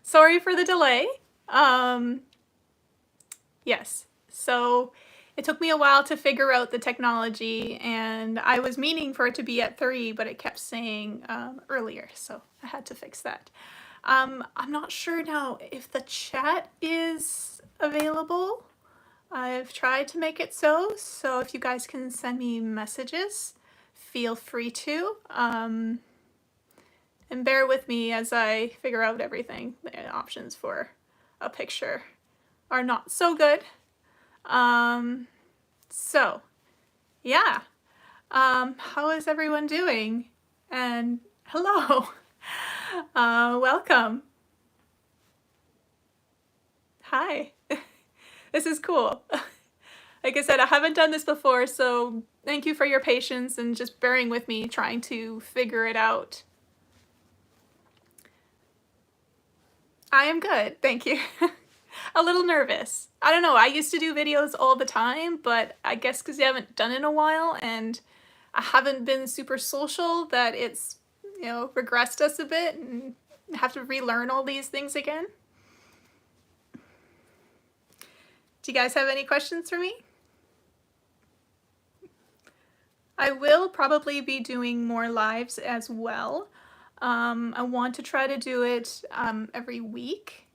Sorry for the delay. Yes, so it took me a while to figure out the technology, and I was meaning for it to be at 3, but it kept saying earlier, so I had to fix that. I'm not sure now if the chat is available. I've tried to make it so if you guys can send me messages, feel free to. And bear with me as I figure out everything. The options for a picture are not so good. So yeah. How is everyone doing? And hello. Welcome. Hi. This is cool. Like I said, I haven't done this before, so thank you for your patience and just bearing with me trying to figure it out. I am good, thank you. A little nervous. I don't know, I used to do videos all the time, but I guess because you haven't done it in a while and I haven't been super social that it's, you know, regressed us a bit and have to relearn all these things again. Do you guys have any questions for me? I will probably be doing more lives as well. I want to try to do it every week.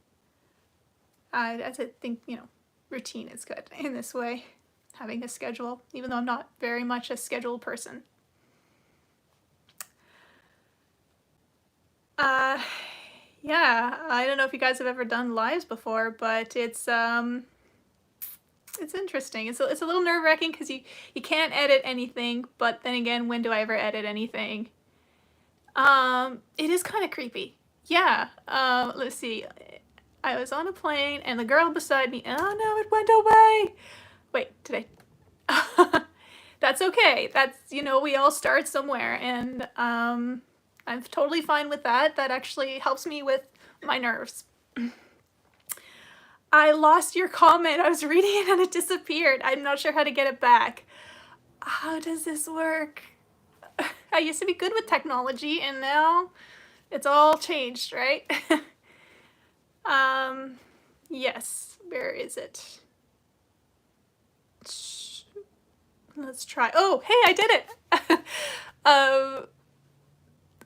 I think, you know, routine is good in this way, having a schedule, even though I'm not very much a scheduled person. Yeah, I don't know if you guys have ever done lives before, but it's interesting. It's a little nerve-wracking because you can't edit anything, but then again, when do I ever edit anything? It is kind of creepy. Yeah, let's see. I was on a plane and the girl beside me, oh no, it went away. Wait, did I? That's okay. That's, you know, we all start somewhere, and I'm totally fine with that. That actually helps me with my nerves. I lost your comment. I was reading it and it disappeared. I'm not sure how to get it back. How does this work? I used to be good with technology and now it's all changed, right? Yes, where is it? Let's try. Oh, hey, I did it.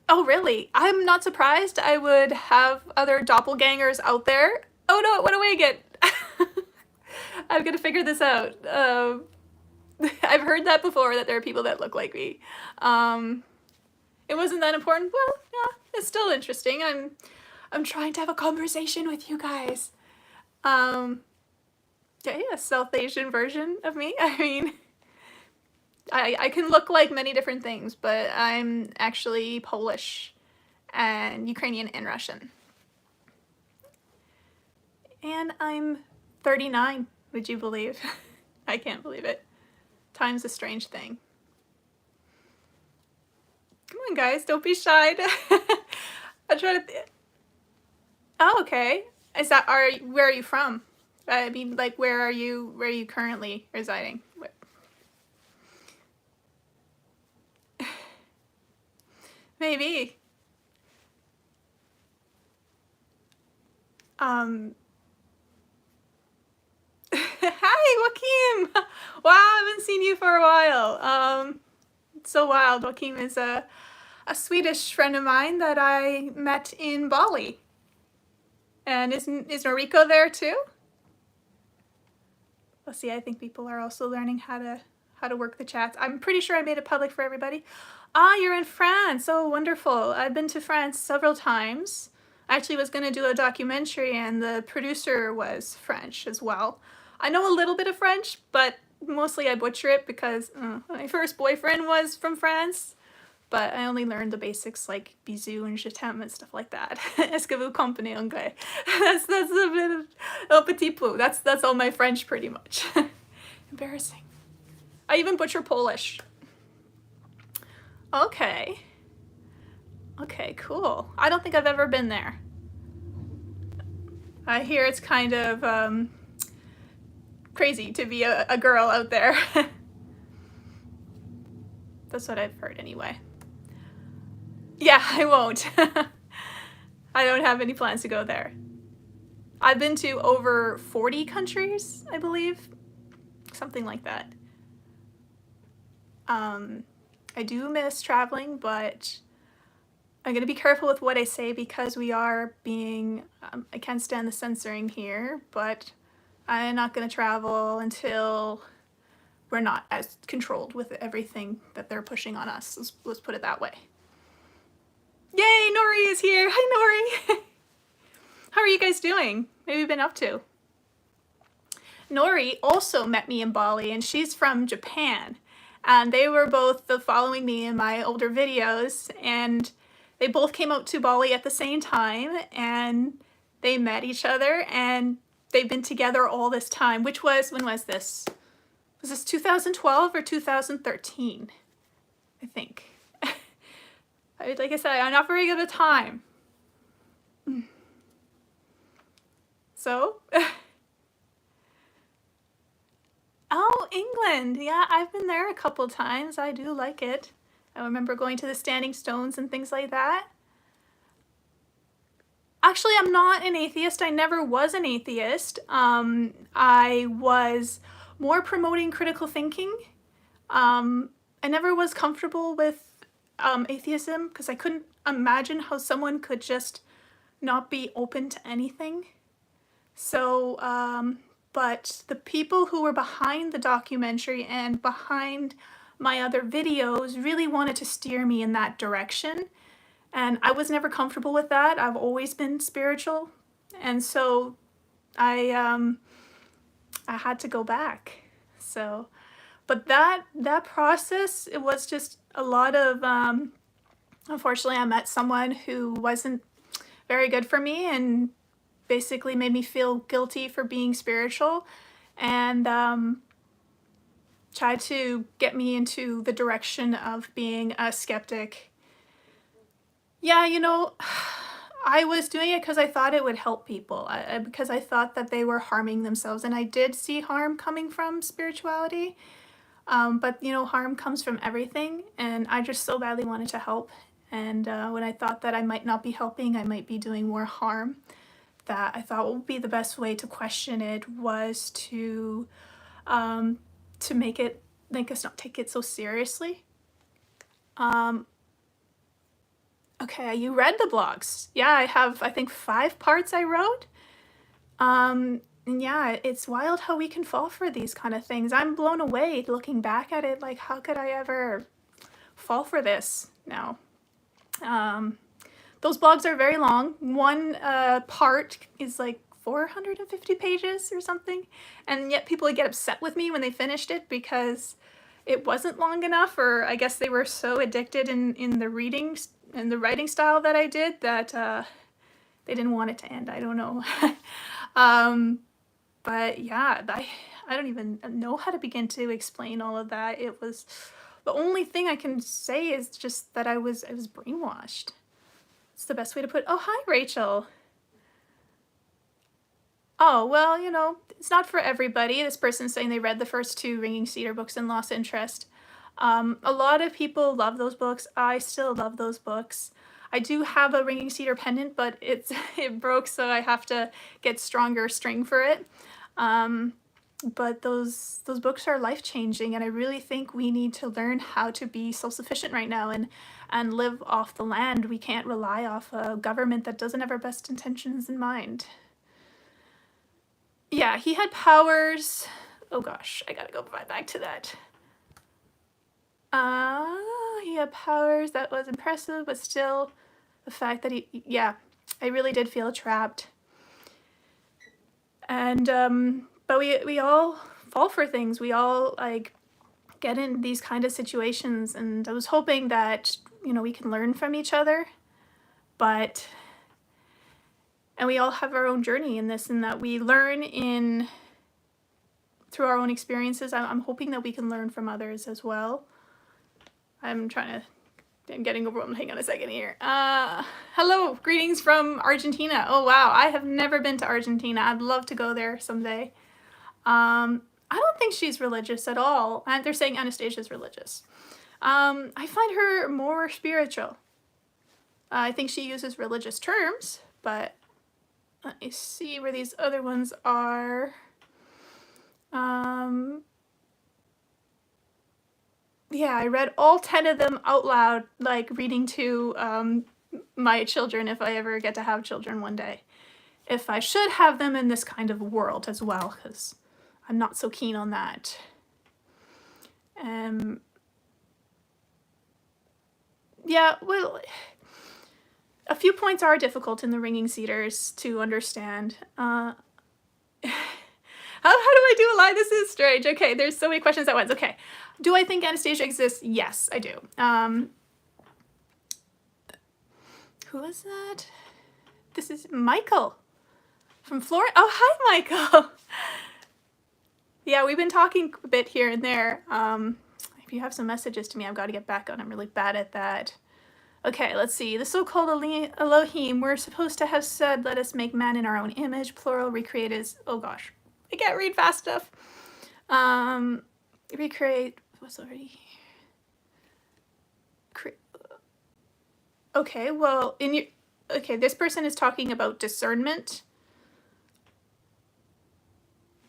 Oh, really? I'm not surprised. I would have other doppelgangers out there. Oh no, it went away again. I'm gonna figure this out. I've heard that before, that there are people that look like me. It wasn't that important. Well, yeah, it's still interesting. I'm trying to have a conversation with you guys. Yeah, a South Asian version of me. I mean, I can look like many different things, but I'm actually Polish and Ukrainian and Russian. And I'm 39, would you believe? I can't believe it. Time's a strange thing. Come on, guys, don't be shy. I try to. Oh, okay. Is that where are you from? I mean, like, where are you currently residing? Maybe. Hi, Joaquim! Wow, I haven't seen you for a while. It's so wild. Joaquim is a Swedish friend of mine that I met in Bali. And is Noriko there too? Let's see, I think people are also learning how to work the chats. I'm pretty sure I made it public for everybody. Ah, you're in France. Oh, wonderful. I've been to France several times. I actually was going to do a documentary and the producer was French as well. I know a little bit of French, but mostly I butcher it because my first boyfriend was from France, but I only learned the basics like bisous and je t'aime and stuff like that. Est-ce que vous comprenez anglais? That's a bit of un petit peu. That's all my French pretty much. Embarrassing. I even butcher Polish. Okay. Okay, cool. I don't think I've ever been there. I hear it's kind of crazy to be a girl out there. That's what I've heard anyway. Yeah, I won't. I don't have any plans to go there. I've been to over 40 countries, I believe. Something like that. I do miss traveling, but I'm going to be careful with what I say because we are being, I can't stand the censoring here, but I'm not going to travel until we're not as controlled with everything that they're pushing on us. Let's put it that way. Yay, Nori is here. Hi, Nori. How are you guys doing? What have you been up to? Nori also met me in Bali, and she's from Japan. And they were both following me in my older videos, and they both came out to Bali at the same time, and they met each other, and they've been together all this time, which was, when was this? Was this 2012 or 2013? I think. Like I said, I'm not very good at time. So, oh, England. Yeah, I've been there a couple times. I do like it. I remember going to the Standing Stones and things like that. Actually, I'm not an atheist. I never was an atheist. I was more promoting critical thinking. I never was comfortable with atheism because I couldn't imagine how someone could just not be open to anything. So, but the people who were behind the documentary and behind my other videos really wanted to steer me in that direction. And I was never comfortable with that. I've always been spiritual. And so I had to go back. So, but that process, it was just a lot of, unfortunately I met someone who wasn't very good for me and basically made me feel guilty for being spiritual and tried to get me into the direction of being a skeptic. Yeah, you know, I was doing it because I thought it would help people, because I thought that they were harming themselves, and I did see harm coming from spirituality, but you know, harm comes from everything, and I just so badly wanted to help, and when I thought that I might not be helping, I might be doing more harm, that I thought would be the best way to question it was to make us not take it so seriously. Okay, you read the blogs. Yeah, I have, I think, 5 parts I wrote. And yeah, it's wild how we can fall for these kind of things. I'm blown away looking back at it, like, how could I ever fall for this now? Those blogs are very long. One part is like 450 pages or something, and yet people would get upset with me when they finished it because it wasn't long enough, or I guess they were so addicted in the reading and the writing style that I did that they didn't want it to end. I don't know. But yeah, I don't even know how to begin to explain all of that. It was, the only thing I can say is just that I was brainwashed. It's the best way to put it. Oh, hi, Rachel. Oh, well, you know, it's not for everybody. This person's saying they read the first 2 Ringing Cedar books and lost interest. A lot of people love those books. I still love those books. I do have a Ringing Cedar pendant, but it broke, so I have to get stronger string for it. But those books are life-changing, and I really think we need to learn how to be self-sufficient right now and live off the land. We can't rely off a government that doesn't have our best intentions in mind. Yeah, he had powers. Oh gosh, I gotta go back to that. He had powers, that was impressive, but still the fact that yeah, I really did feel trapped. And, but we all fall for things. We all, like, get in these kind of situations, and I was hoping that, you know, we can learn from each other, but, and we all have our own journey in this, and that we learn through our own experiences. I'm hoping that we can learn from others as well. I'm getting overwhelmed. Hang on a second here. Hello, greetings from Argentina. Oh wow, I have never been to Argentina. I'd love to go there someday. I don't think she's religious at all. And they're saying Anastasia's religious. I find her more spiritual. I think she uses religious terms, but let me see where these other ones are. Yeah, I read all 10 of them out loud, like reading to my children if I ever get to have children one day. If I should have them in this kind of world as well, because I'm not so keen on that. Yeah, well, a few points are difficult in the Ringing Cedars to understand. How do I do a lie? This is strange. Okay, there's so many questions at once. Okay, do I think Anastasia exists? Yes, I do. Who is that? This is Michael from Florida. Oh, hi, Michael. Yeah, we've been talking a bit here and there. If you have some messages to me, I've got to get back on. I'm really bad at that. Okay, let's see. The so-called Elohim were supposed to have said, let us make man in our own image, plural, recreate is, oh gosh, I can't read fast enough. Recreate, what's already here? Okay, well, okay, this person is talking about discernment.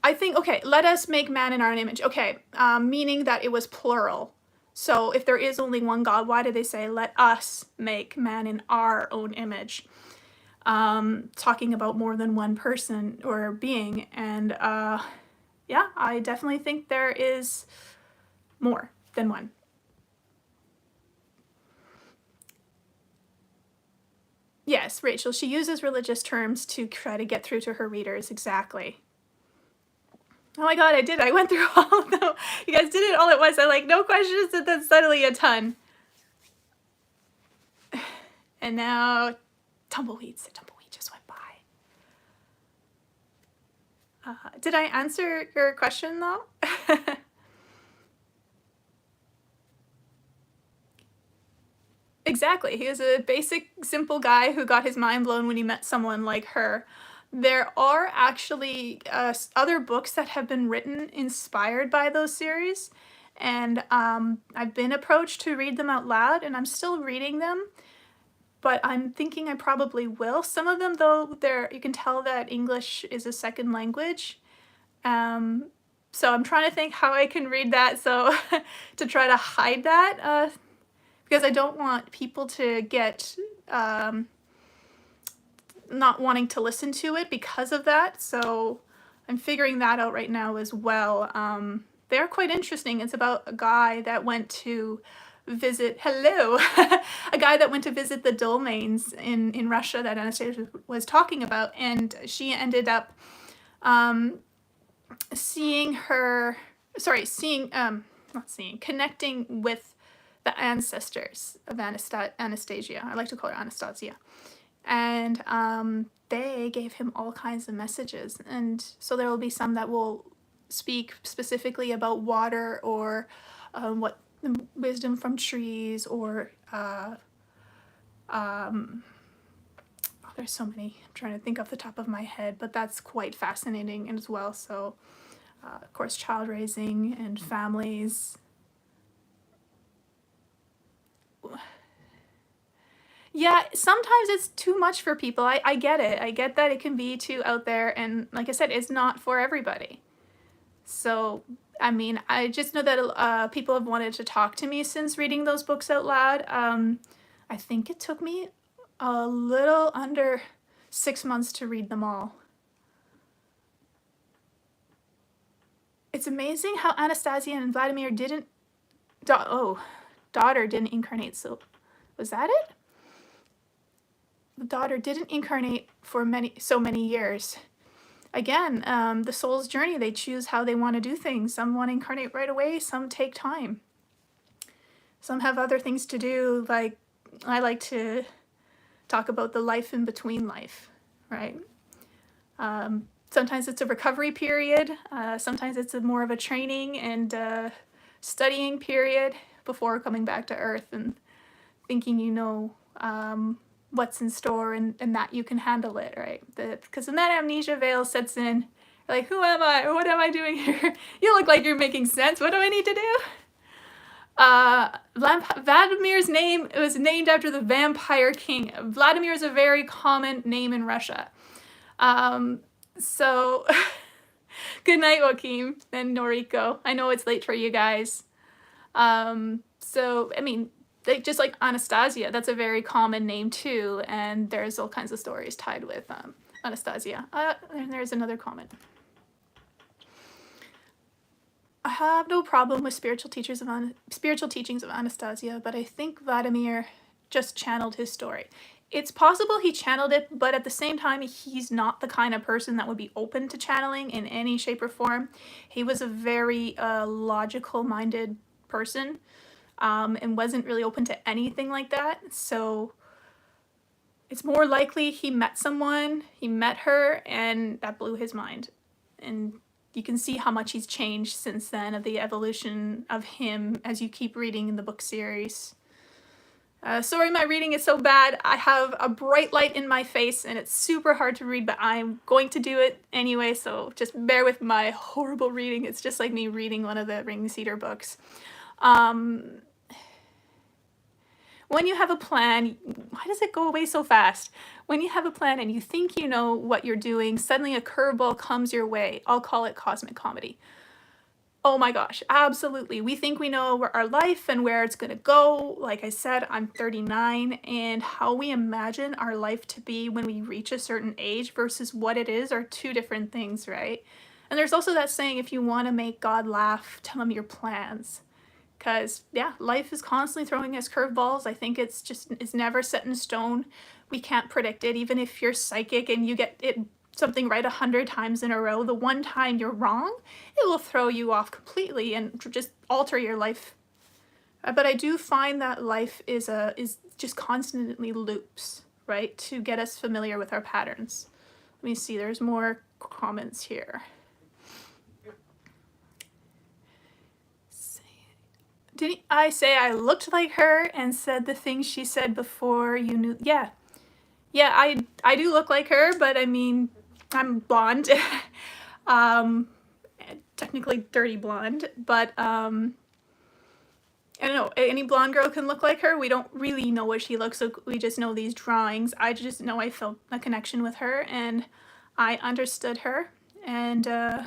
I think, okay, let us make man in our own image. Okay, meaning that it was plural. So if there is only one God, why did they say, let us make man in our own image? Talking about more than one person or being. And yeah, I definitely think there is more than one. Yes, Rachel, she uses religious terms to try to get through to her readers. Exactly. Oh my god, I did. I went through all of them. You guys did it all at once. I like, no questions, and then suddenly a ton. And now, tumbleweeds. The tumbleweed just went by. Did I answer your question, though? Exactly. He was a basic, simple guy who got his mind blown when he met someone like her. There are actually other books that have been written inspired by those series, and I've been approached to read them out loud, and I'm still reading them, but I'm thinking I probably will. Some of them, though, you can tell that English is a second language, so I'm trying to think how I can read that, so to try to hide that, because I don't want people to get not wanting to listen to it because of that, so I'm figuring that out right now as well. They're quite interesting. It's about a guy that went to visit, a guy that went to visit the dolmens in Russia that Anastasia was talking about, and she ended up connecting with the ancestors of Anastasia. I like to call her Anastasia. And they gave him all kinds of messages, and so there will be some that will speak specifically about water, or what wisdom from trees, or there's so many I'm trying to think off the top of my head, but that's quite fascinating as well. So of course, child raising and families. Yeah, sometimes it's too much for people. I get it. I get that it can be too out there, and like I said, it's not for everybody. So, I mean, I just know that people have wanted to talk to me since reading those books out loud. I think it took me a little under 6 months to read them all. It's amazing how Anastasia and Vladimir daughter didn't incarnate. So, was that it? The daughter didn't incarnate for so many years. Again, the soul's journey, they choose how they want to do things. Some want to incarnate right away, some take time. Some have other things to do, like I like to talk about the life in between life, right? Sometimes it's a recovery period, sometimes it's more of a training and studying period before coming back to Earth and thinking you know what's in store and that you can handle it, right? Because when that amnesia veil sets in, you're like, who am I? Or what am I doing here? You look like you're making sense. What do I need to do? Vladimir's name was named after the vampire king. Vladimir is a very common name in Russia. So, good night, Joaquin and Noriko. I know it's late for you guys. So, I mean, just like Anastasia, that's a very common name too, and there's all kinds of stories tied with Anastasia. And there's another comment. I have no problem with spiritual teachings of Anastasia, but I think Vladimir just channeled his story. It's possible he channeled it, but at the same time, he's not the kind of person that would be open to channeling in any shape or form. He was a very logical-minded person, and wasn't really open to anything like that. So it's more likely he met someone, he met her, and that blew his mind. And you can see how much he's changed since then, of the evolution of him as you keep reading in the book series. Sorry, my reading is so bad. I have a bright light in my face and it's super hard to read, but I'm going to do it anyway, so just bear with my horrible reading. It's just like me reading one of the Ring Cedar books. When you have a plan, why does it go away so fast? When you have a plan and you think you know what you're doing, suddenly a curveball comes your way. I'll call it cosmic comedy. Oh my gosh, absolutely. We think we know our life and where it's going to go. Like I said, I'm 39, and how we imagine our life to be when we reach a certain age versus what it is are two different things, right? And there's also that saying, if you want to make God laugh, tell him your plans. Because, yeah, life is constantly throwing us curveballs. I think it's never set in stone. We can't predict it. Even if you're psychic and you get something right 100 times in a row, the one time you're wrong, it will throw you off completely and just alter your life. But I do find that life is just constantly loops, right, to get us familiar with our patterns. Let me see, there's more comments here. Didn't I say I looked like her and said the things she said before you knew? Yeah. Yeah, I do look like her, but I mean, I'm blonde. Technically dirty blonde, but I don't know, any blonde girl can look like her. We don't really know what she looks like. We just know these drawings. I just know I felt a connection with her and I understood her, and I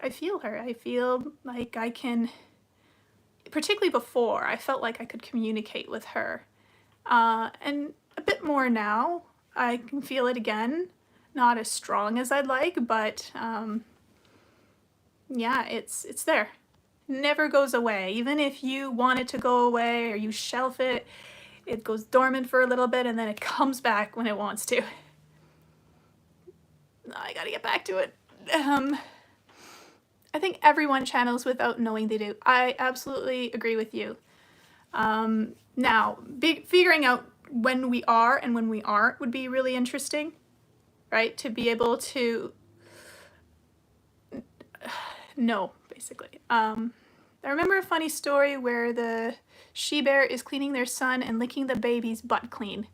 feel her. I feel like I can, particularly before, I felt like I could communicate with her. And a bit more now. I can feel it again. Not as strong as I'd like, but yeah, it's there. Never goes away. Even if you want it to go away or you shelf it, it goes dormant for a little bit and then it comes back when it wants to. I gotta get back to it. I think everyone channels without knowing they do. I absolutely agree with you. Now, figuring out when we are and when we aren't would be really interesting, right? To be able to know, basically. I remember a funny story where the she-bear is cleaning their son and licking the baby's butt clean.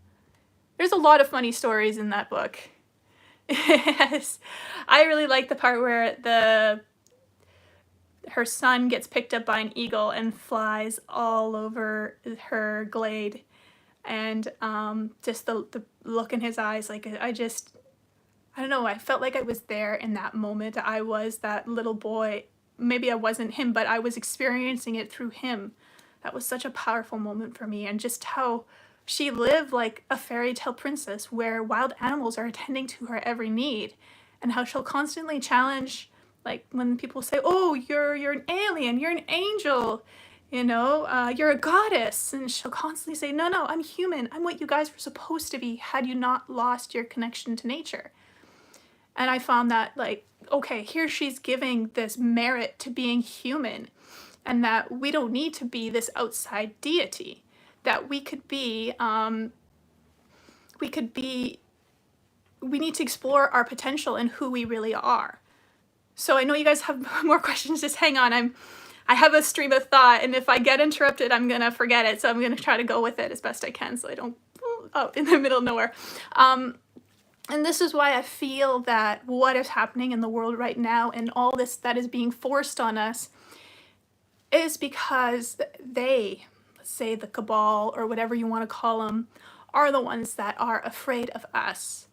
There's a lot of funny stories in that book. Yes, I really like the part where her son gets picked up by an eagle and flies all over her glade, and just the look in his eyes, like I don't know, I felt like I was there in that moment. I was that little boy. Maybe I wasn't him, but I was experiencing it through him. That was such a powerful moment for me, and just how she lived like a fairy tale princess where wild animals are attending to her every need, and how she'll constantly challenge, like when people say, oh, you're an alien, you're an angel, you know, you're a goddess, and she'll constantly say, no, I'm human, I'm what you guys were supposed to be had you not lost your connection to nature. And I found that, like, okay, here she's giving this merit to being human, and that we don't need to be this outside deity, that we need to explore our potential and who we really are. So I know you guys have more questions, just hang on. I have a stream of thought, and if I get interrupted, I'm gonna forget it, so I'm gonna try to go with it as best I can so I don't out in the middle of nowhere. And this is why I feel that what is happening in the world right now and all this that is being forced on us, is because they, let's say the cabal or whatever you want to call them, are the ones that are afraid of us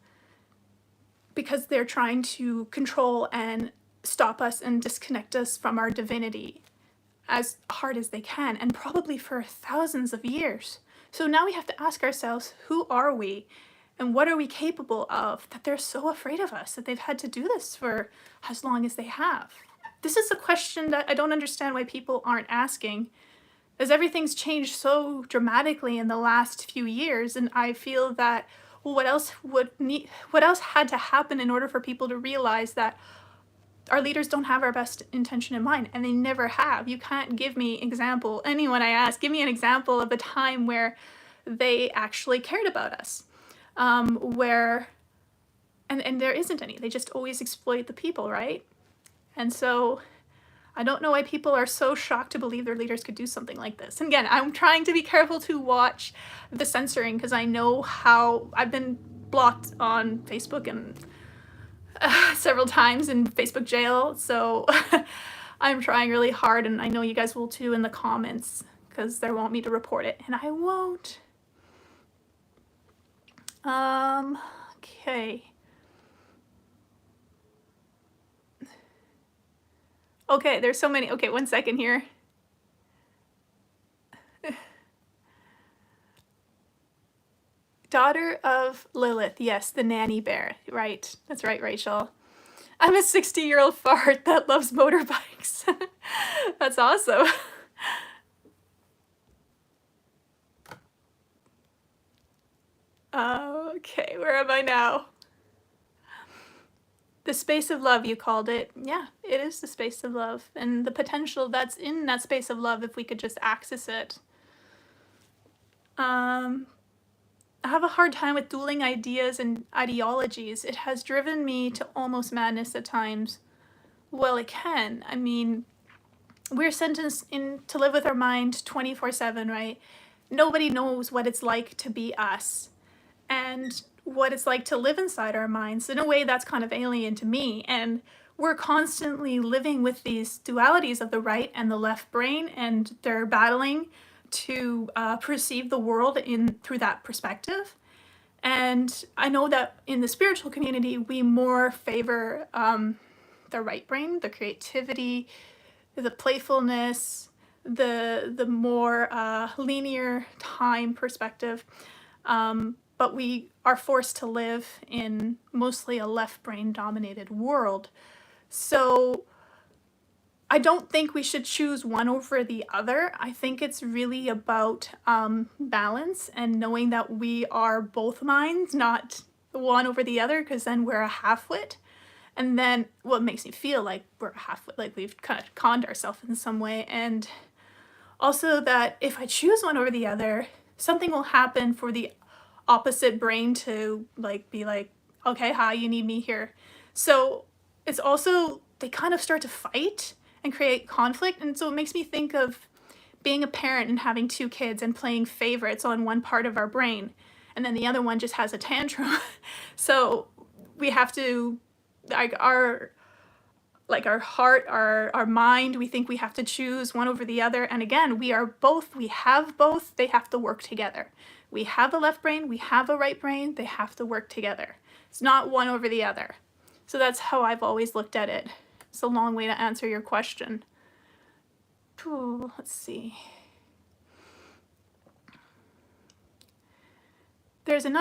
because they're trying to control and stop us and disconnect us from our divinity as hard as they can, and probably for thousands of years. So now we have to ask ourselves, who are we and what are we capable of that they're so afraid of us, that they've had to do this for as long as they have? This is a question that I don't understand why people aren't asking, as everything's changed so dramatically in the last few years, and I feel that, well, what else had to happen in order for people to realize that our leaders don't have our best intention in mind, and they never have. You can't give me anyone I ask, give me an example of a time where they actually cared about us. Where, and there isn't any. They just always exploit the people, right? And so I don't know why people are so shocked to believe their leaders could do something like this. And again, I'm trying to be careful to watch the censoring because I know how I've been blocked on Facebook and several times in Facebook jail. So I'm trying really hard, and I know you guys will too in the comments because they want me to report it, and I won't. Okay. Okay, there's so many. Okay, 1 second here. Daughter of Lilith. Yes, the nanny bear. Right. That's right, Rachel. I'm a 60-year-old fart that loves motorbikes. That's awesome. Okay, where am I now? The space of love, you called it. Yeah, it is the space of love, and the potential that's in that space of love if we could just access it. I have a hard time with dueling ideas and ideologies. It has driven me to almost madness at times. Well, it can. I mean, we're sentenced in to live with our mind 24/7, right? Nobody knows what it's like to be us and what it's like to live inside our minds. In a way, that's kind of alien to me. And we're constantly living with these dualities of the right and the left brain, and they're battling to perceive the world through that perspective. And I know that in the spiritual community, we more favor the right brain, the creativity, the playfulness, the more linear time perspective. But we are forced to live in mostly a left brain dominated world. So I don't think we should choose one over the other. I think it's really about balance and knowing that we are both minds, not one over the other, because then we're a half-wit. And then what makes me feel like we're a half-wit, like we've kind of conned ourselves in some way. And also that if I choose one over the other, something will happen for the opposite brain to be like, okay, hi, you need me here. So it's also, they kind of start to fight and create conflict. And so it makes me think of being a parent and having 2 kids and playing favorites on one part of our brain, and then the other one just has a tantrum. So we have to, our heart, our mind, we think we have to choose one over the other. And again, we have both, they have to work together. We have a left brain, we have a right brain, they have to work together. It's not one over the other. So that's how I've always looked at it. It's a long way to answer your question. Let's see. There's not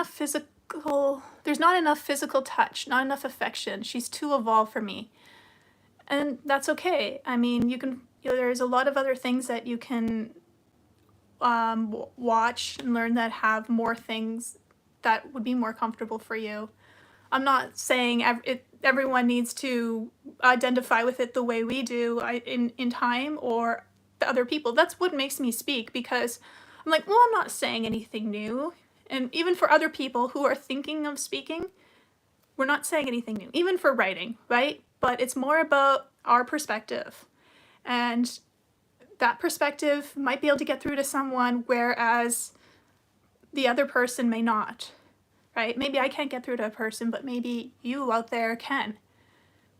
enough physical touch, not enough affection. She's too evolved for me. And that's okay. I mean, there's a lot of other things that you can watch and learn that have more things that would be more comfortable for you. I'm not saying everyone needs to identify with it the way we do in time, or the other people. That's what makes me speak, because I'm like, well, I'm not saying anything new. And even for other people who are thinking of speaking, we're not saying anything new, even for writing, right? But it's more about our perspective. And that perspective might be able to get through to someone, whereas the other person may not, right? Maybe I can't get through to a person, but maybe you out there can.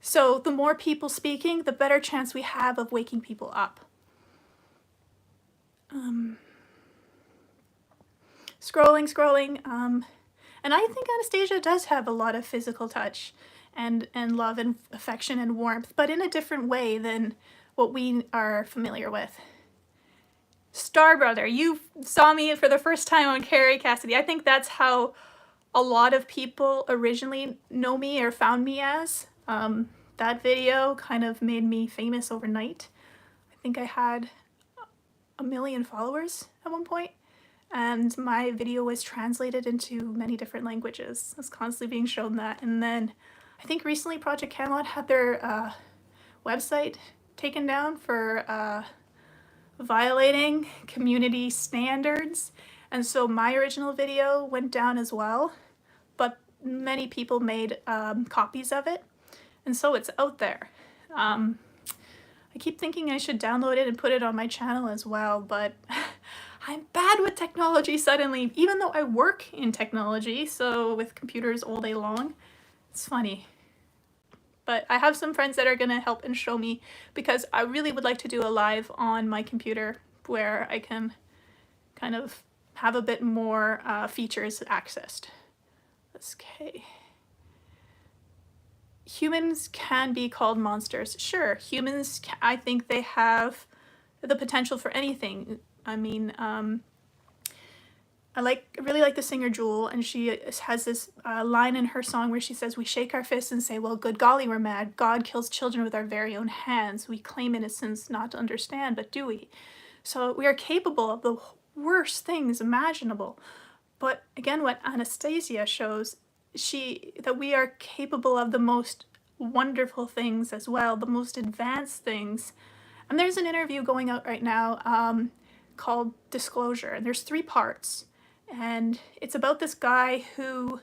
So the more people speaking, the better chance we have of waking people up. Scrolling. And I think Anastasia does have a lot of physical touch and love and affection and warmth, but in a different way than what we are familiar with. Star Brother, you saw me for the first time on Carrie Cassidy. I think that's how a lot of people originally know me or found me as. That video kind of made me famous overnight. I think I had 1 million followers at one point, and my video was translated into many different languages. I was constantly being shown that. And then I think recently Project Camelot had their website taken down for violating community standards, and so my original video went down as well, but many people made copies of it, and so it's out there. I keep thinking I should download it and put it on my channel as well, but I'm bad with technology suddenly, even though I work in technology, so with computers all day long. It's funny. But I have some friends that are going to help and show me, because I really would like to do a live on my computer where I can kind of have a bit more features accessed. Okay. Humans can be called monsters. Sure, humans, I think they have the potential for anything. I mean, I really like the singer Jewel, and she has this line in her song where she says, "We shake our fists and say, well, good golly, we're mad. God kills children with our very own hands. We claim innocence not to understand, but do we?" So we are capable of the worst things imaginable. But again, what Anastasia shows, that we are capable of the most wonderful things as well, the most advanced things. And there's an interview going out right now called Disclosure, and there's 3 parts. And it's about this guy who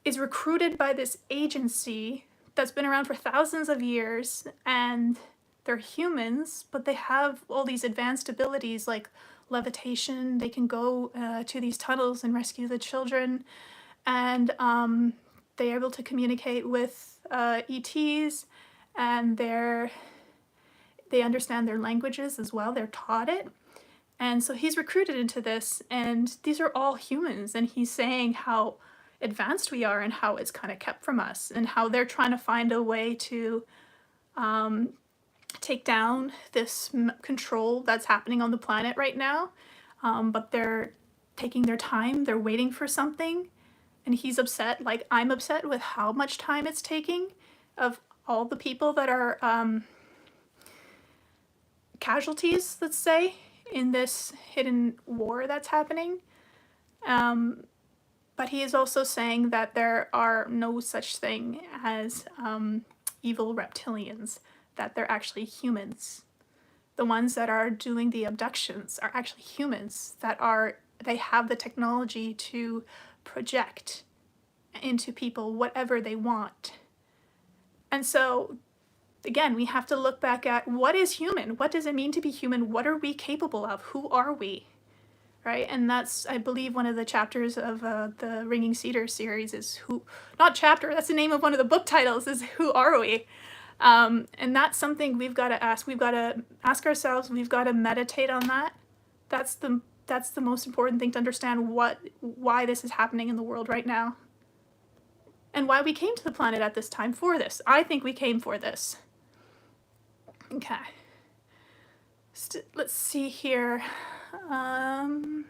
is recruited by this agency that's been around for thousands of years, and they're humans, but they have all these advanced abilities like levitation. They can go to these tunnels and rescue the children, and they're able to communicate with ETs, and they understand their languages as well. They're taught it. And so he's recruited into this, and these are all humans, and he's saying how advanced we are and how it's kind of kept from us, and how they're trying to find a way to take down this control that's happening on the planet right now. But they're taking their time, they're waiting for something, and he's upset, like I'm upset with how much time it's taking, of all the people that are casualties, let's say, in this hidden war that's happening. But he is also saying that there are no such thing as evil reptilians, that they're actually humans. The ones that are doing the abductions are actually humans they have the technology to project into people whatever they want. And so again, we have to look back at what is human? What does it mean to be human? What are we capable of? Who are we? Right? And that's, I believe, one of the chapters of the Ringing Cedar series is that's the name of one of the book titles, is Who Are We? And that's something we've got to ask. We've got to ask ourselves, we've got to meditate on that. That's the most important thing to understand, why this is happening in the world right now. And why we came to the planet at this time for this. I think we came for this. Okay. Let's see here. I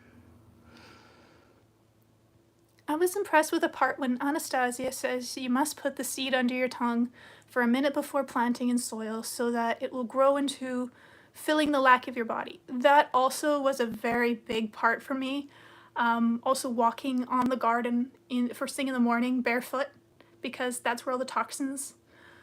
was impressed with the part when Anastasia says you must put the seed under your tongue for a minute before planting in soil so that it will grow into filling the lack of your body. That also was a very big part for me. Also walking on the garden first thing in the morning barefoot, because that's where all the toxins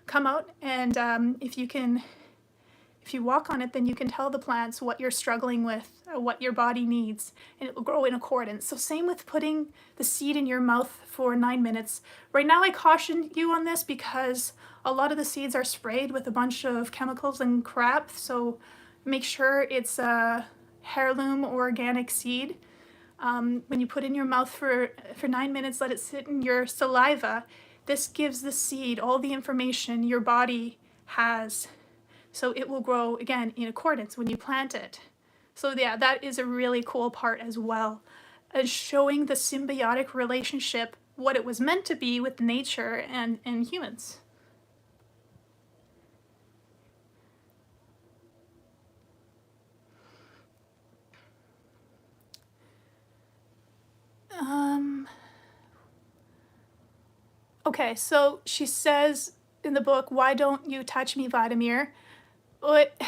come out. And if you walk on it, then you can tell the plants what you're struggling with, what your body needs, and it will grow in accordance. So same with putting the seed in your mouth for 9 minutes. Right now I caution you on this because a lot of the seeds are sprayed with a bunch of chemicals and crap, so make sure it's a heirloom organic seed. When you put it in your mouth for 9 minutes, let it sit in your saliva. This gives the seed all the information your body has. So it will grow, again, in accordance when you plant it. So yeah, that is a really cool part as well, and showing the symbiotic relationship, what it was meant to be with nature and humans. Um, okay, so she says in the book, "Why don't you touch me, Vladimir?" What?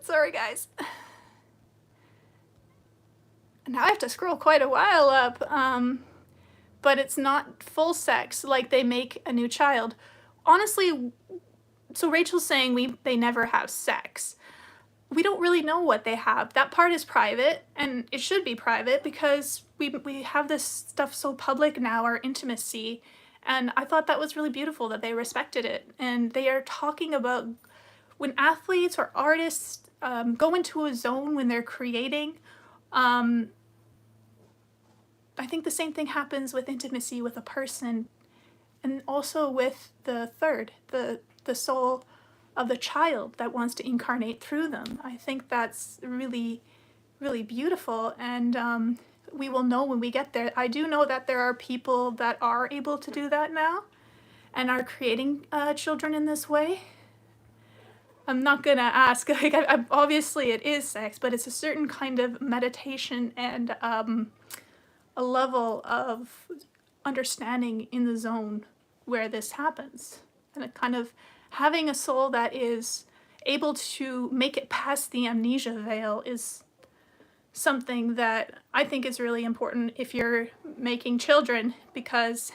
Sorry guys. Now I have to scroll quite a while up. But it's not full sex like they make a new child. Honestly, so Rachel's saying they never have sex. We don't really know what they have. That part is private, and it should be private because we have this stuff so public now, our intimacy, and I thought that was really beautiful that they respected it. And they are talking about when athletes or artists go into a zone when they're creating. I think the same thing happens with intimacy with a person, and also with the third, the soul of the child that wants to incarnate through them. I think that's really, really beautiful, and we will know when we get there. I do know that there are people that are able to do that now and are creating children in this way. I'm not gonna ask, like, obviously it is sex, but it's a certain kind of meditation and a level of understanding in the zone where this happens, and a kind of having a soul that is able to make it past the amnesia veil is something that I think is really important if you're making children, because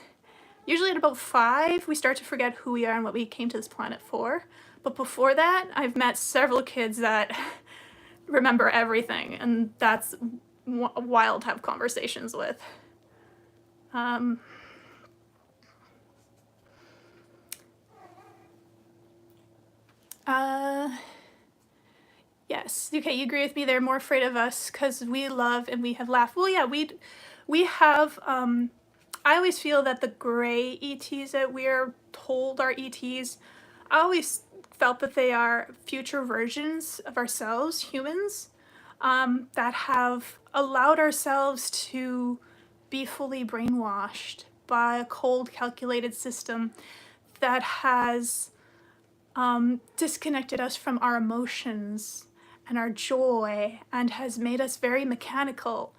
usually at about 5 we start to forget who we are and what we came to this planet for. But before that, I've met several kids that remember everything, and that's wild to have conversations with. Yes, okay, you agree with me. They're more afraid of us because we love and we have laughed. Well, yeah, we have. I always feel that the gray ETs that we're told are ETs, I always felt that they are future versions of ourselves, humans, that have allowed ourselves to be fully brainwashed by a cold, calculated system that has disconnected us from our emotions and our joy and has made us very mechanical.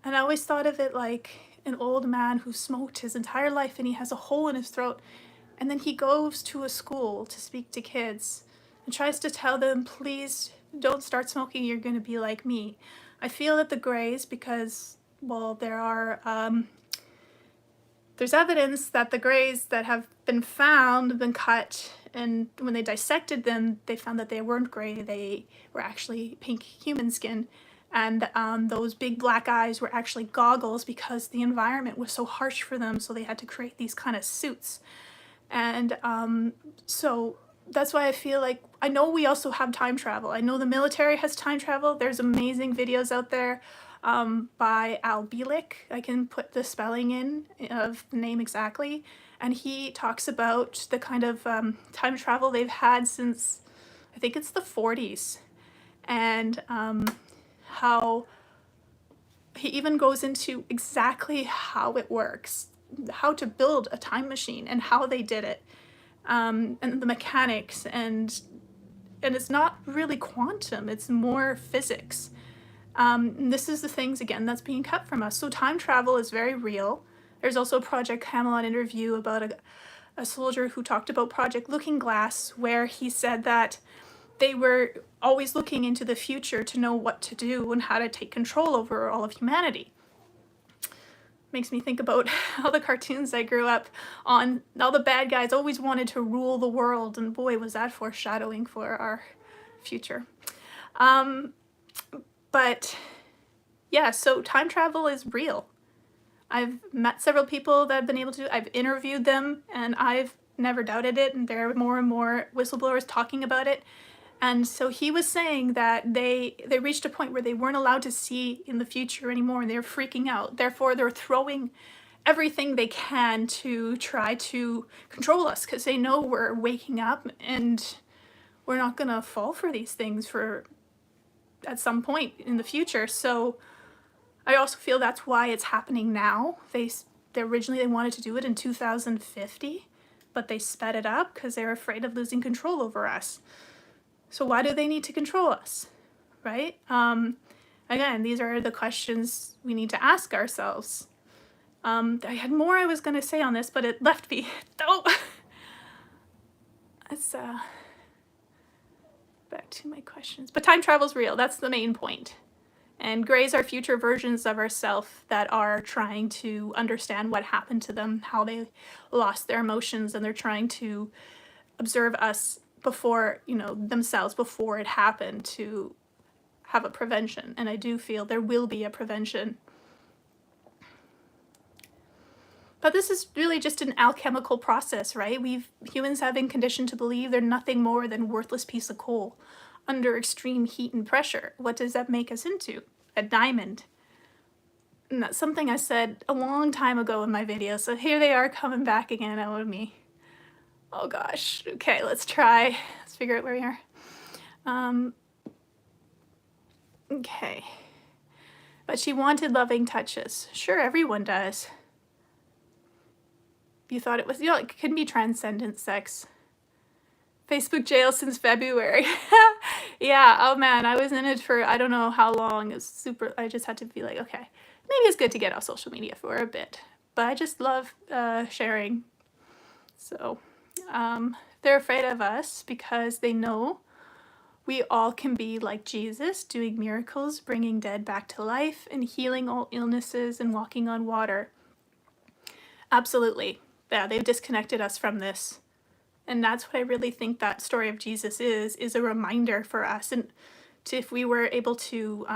And I always thought of it like an old man who smoked his entire life and he has a hole in his throat, and then he goes to a school to speak to kids and tries to tell them, please don't start smoking, you're going to be like me. I feel that the grays, because, well, there's evidence that the grays that have been found have been cut, and when they dissected them, they found that they weren't gray, they were actually pink human skin. And those big black eyes were actually goggles because the environment was so harsh for them, so they had to create these kind of suits. And so that's why I feel like, I know we also have time travel. I know the military has time travel. There's amazing videos out there by Al Bielek. I can put the spelling in of the name exactly. And he talks about the kind of time travel they've had since, I think it's the 40s. And how he even goes into exactly how it works, how to build a time machine and how they did it, and the mechanics, and it's not really quantum, it's more physics. This is the things, again, that's being cut from us. So time travel is very real. There's also a Project Camelot interview about a soldier who talked about Project Looking Glass, where he said that they were always looking into the future to know what to do and how to take control over all of humanity. Makes me think about all the cartoons I grew up on. All the bad guys always wanted to rule the world, and boy, was that foreshadowing for our future. But yeah, so time travel is real. I've met several people that have been able to, I've interviewed them, and I've never doubted it, and there are more and more whistleblowers talking about it. And so he was saying that they reached a point where they weren't allowed to see in the future anymore, and they were freaking out. Therefore, they're throwing everything they can to try to control us, because they know we're waking up and we're not gonna fall for these things for at some point in the future. So I also feel that's why it's happening now. They originally they wanted to do it in 2050, but they sped it up because they're afraid of losing control over us. So why do they need to control us, right? Again, these are the questions we need to ask ourselves. I had more I was going to say on this, but it left me. Oh, it's back to my questions. But time travel's real. That's the main point. And grays are future versions of ourselves that are trying to understand what happened to them, how they lost their emotions, and they're trying to observe us before, themselves before it happened to have a prevention. And I do feel there will be a prevention. But this is really just an alchemical process, right? Humans have been conditioned to believe they're nothing more than a worthless piece of coal under extreme heat and pressure. What does that make us into? A diamond. And that's something I said a long time ago in my video, so here they are coming back again out of me. Oh gosh. Okay, let's try. Let's figure out where we are. Okay. But she wanted loving touches. Sure, everyone does. You thought it was, it can be transcendent sex. Facebook jail since February. Yeah, oh man, I was in it for I don't know how long. It was super, I just had to be like, okay, maybe it's good to get off social media for a bit. But I just love sharing. So they're afraid of us because they know we all can be like Jesus, doing miracles, bringing dead back to life, and healing all illnesses and walking on water. Absolutely. Yeah, they've disconnected us from this. And that's what I really think that story of Jesus is a reminder for us, and if we were able to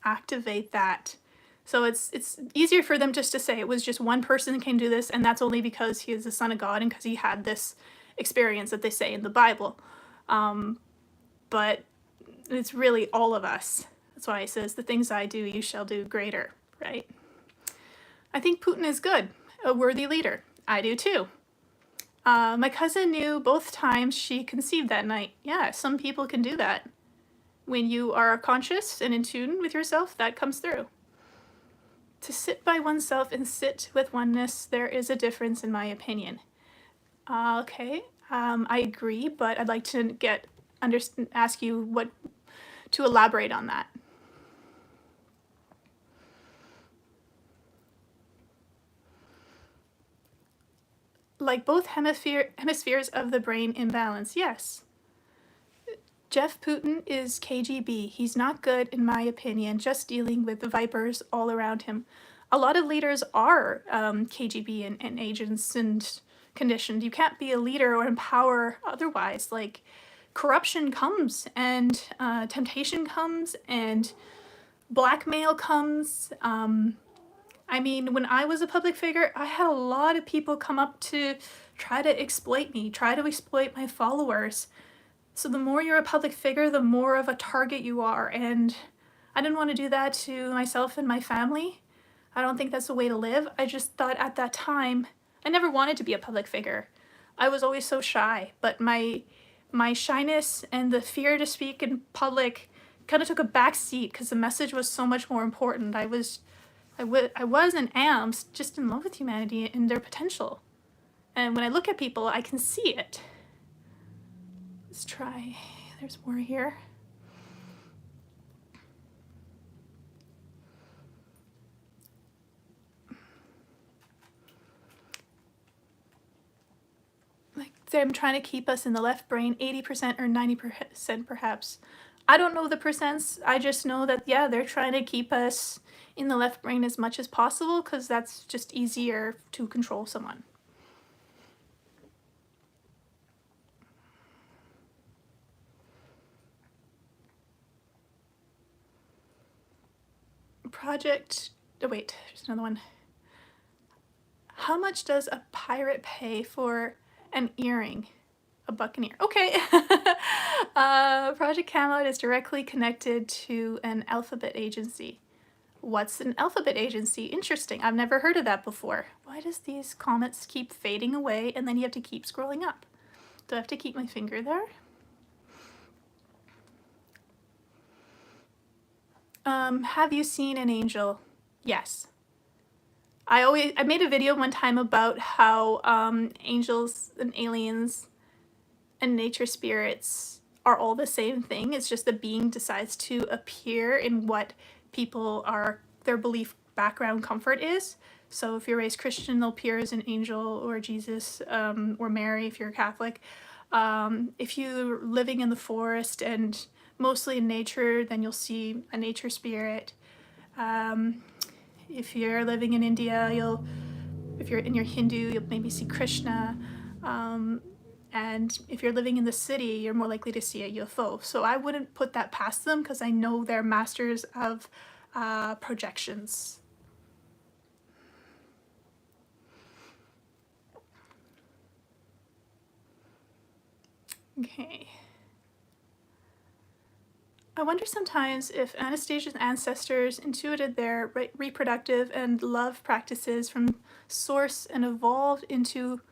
activate that. So it's easier for them just to say it was just one person that can do this, and that's only because he is the Son of God and because he had this experience that they say in the Bible. But it's really all of us. That's why he says, the things I do, you shall do greater, right? I think Putin is good, a worthy leader. I do too. My cousin knew both times she conceived that night. Yeah, some people can do that. When you are conscious and in tune with yourself, that comes through. To sit by oneself and sit with oneness, there is a difference in my opinion. Okay, I agree, but I'd like to ask you to elaborate on that. Like both hemispheres of the brain imbalance, yes. Jeff Putin is KGB. He's not good, in my opinion, just dealing with the vipers all around him. A lot of leaders are KGB and agents and conditioned. You can't be a leader or empower otherwise. Like, corruption comes, and temptation comes, and blackmail comes. I mean, when I was a public figure, I had a lot of people come up to try to exploit me, try to exploit my followers. So the more you're a public figure, the more of a target you are. And I didn't want to do that to myself and my family. I don't think that's the way to live. I just thought at that time, I never wanted to be a public figure. I was always so shy, but my shyness and the fear to speak in public kind of took a back seat because the message was so much more important. I was and am just in love with humanity and their potential. And when I look at people, I can see it. Let's try. There's more here. Like, I'm trying to keep us in the left brain 80% or 90% perhaps. I don't know the percents. I just know that, yeah, they're trying to keep us in the left brain as much as possible because that's just easier to control someone. Oh wait, there's another one. How much does a pirate pay for an earring? A buccaneer. Okay. Project Camelot is directly connected to an alphabet agency. What's an alphabet agency? Interesting. I've never heard of that before. Why does these comments keep fading away and then you have to keep scrolling up? Do I have to keep my finger there? Have you seen an angel? Yes. I made a video one time about how angels and aliens and nature spirits are all the same thing. It's just the being decides to appear in what people are, their belief background comfort is. So if you're raised Christian, they'll appear as an angel or Jesus, or Mary if you're Catholic. If you're living in the forest and mostly in nature, then you'll see a nature spirit. If you're living in India, if you're Hindu, you'll maybe see Krishna. And if you're living in the city, you're more likely to see a UFO. So I wouldn't put that past them because I know they're masters of projections. Okay. I wonder sometimes if Anastasia's ancestors intuited their reproductive and love practices from source and evolved into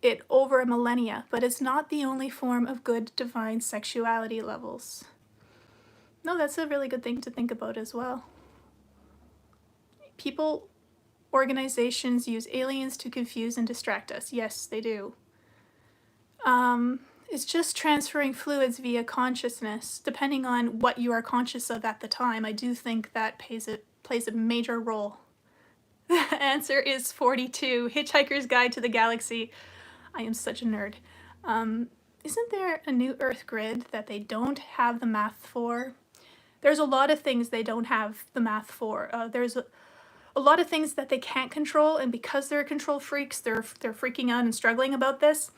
it over a millennia, but it's not the only form of good divine sexuality levels. No, that's a really good thing to think about as well. People, organizations use aliens to confuse and distract us. Yes, they do. It's just transferring fluids via consciousness, depending on what you are conscious of at the time. I do think that plays a major role. The answer is 42, Hitchhiker's Guide to the Galaxy. I am such a nerd. Isn't there a new Earth grid that they don't have the math for? There's a lot of things they don't have the math for. There's a lot of things that they can't control, and because they're control freaks, they're freaking out and struggling about this.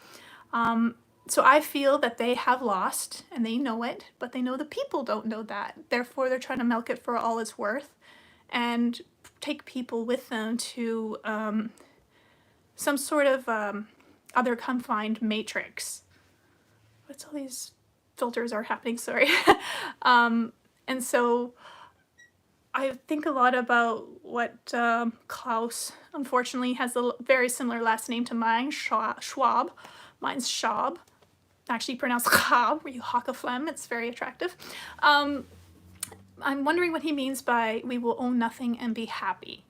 So I feel that they have lost, and they know it, but they know the people don't know that. Therefore, they're trying to milk it for all it's worth and take people with them to some sort of other confined matrix. What's all these filters are happening? Sorry. And so I think a lot about what Klaus, unfortunately, has a very similar last name to mine, Schwab. Mine's Schwab. Actually pronounced Chab, where you hawk a phlegm. It's very attractive. I'm wondering what he means by we will own nothing and be happy.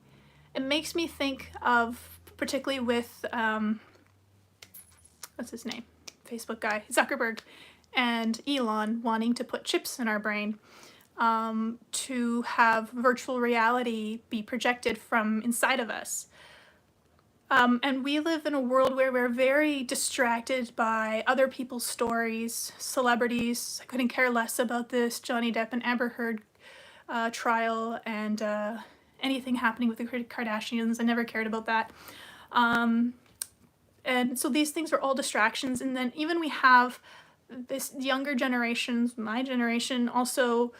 It makes me think of, particularly with, what's his name? Facebook guy, Zuckerberg, and Elon wanting to put chips in our brain to have virtual reality be projected from inside of us. And we live in a world where we're very distracted by other people's stories, celebrities. I couldn't care less about this Johnny Depp and Amber Heard trial and anything happening with the Kardashians. I never cared about that. And so these things are all distractions. And then even we have this younger generations, my generation, also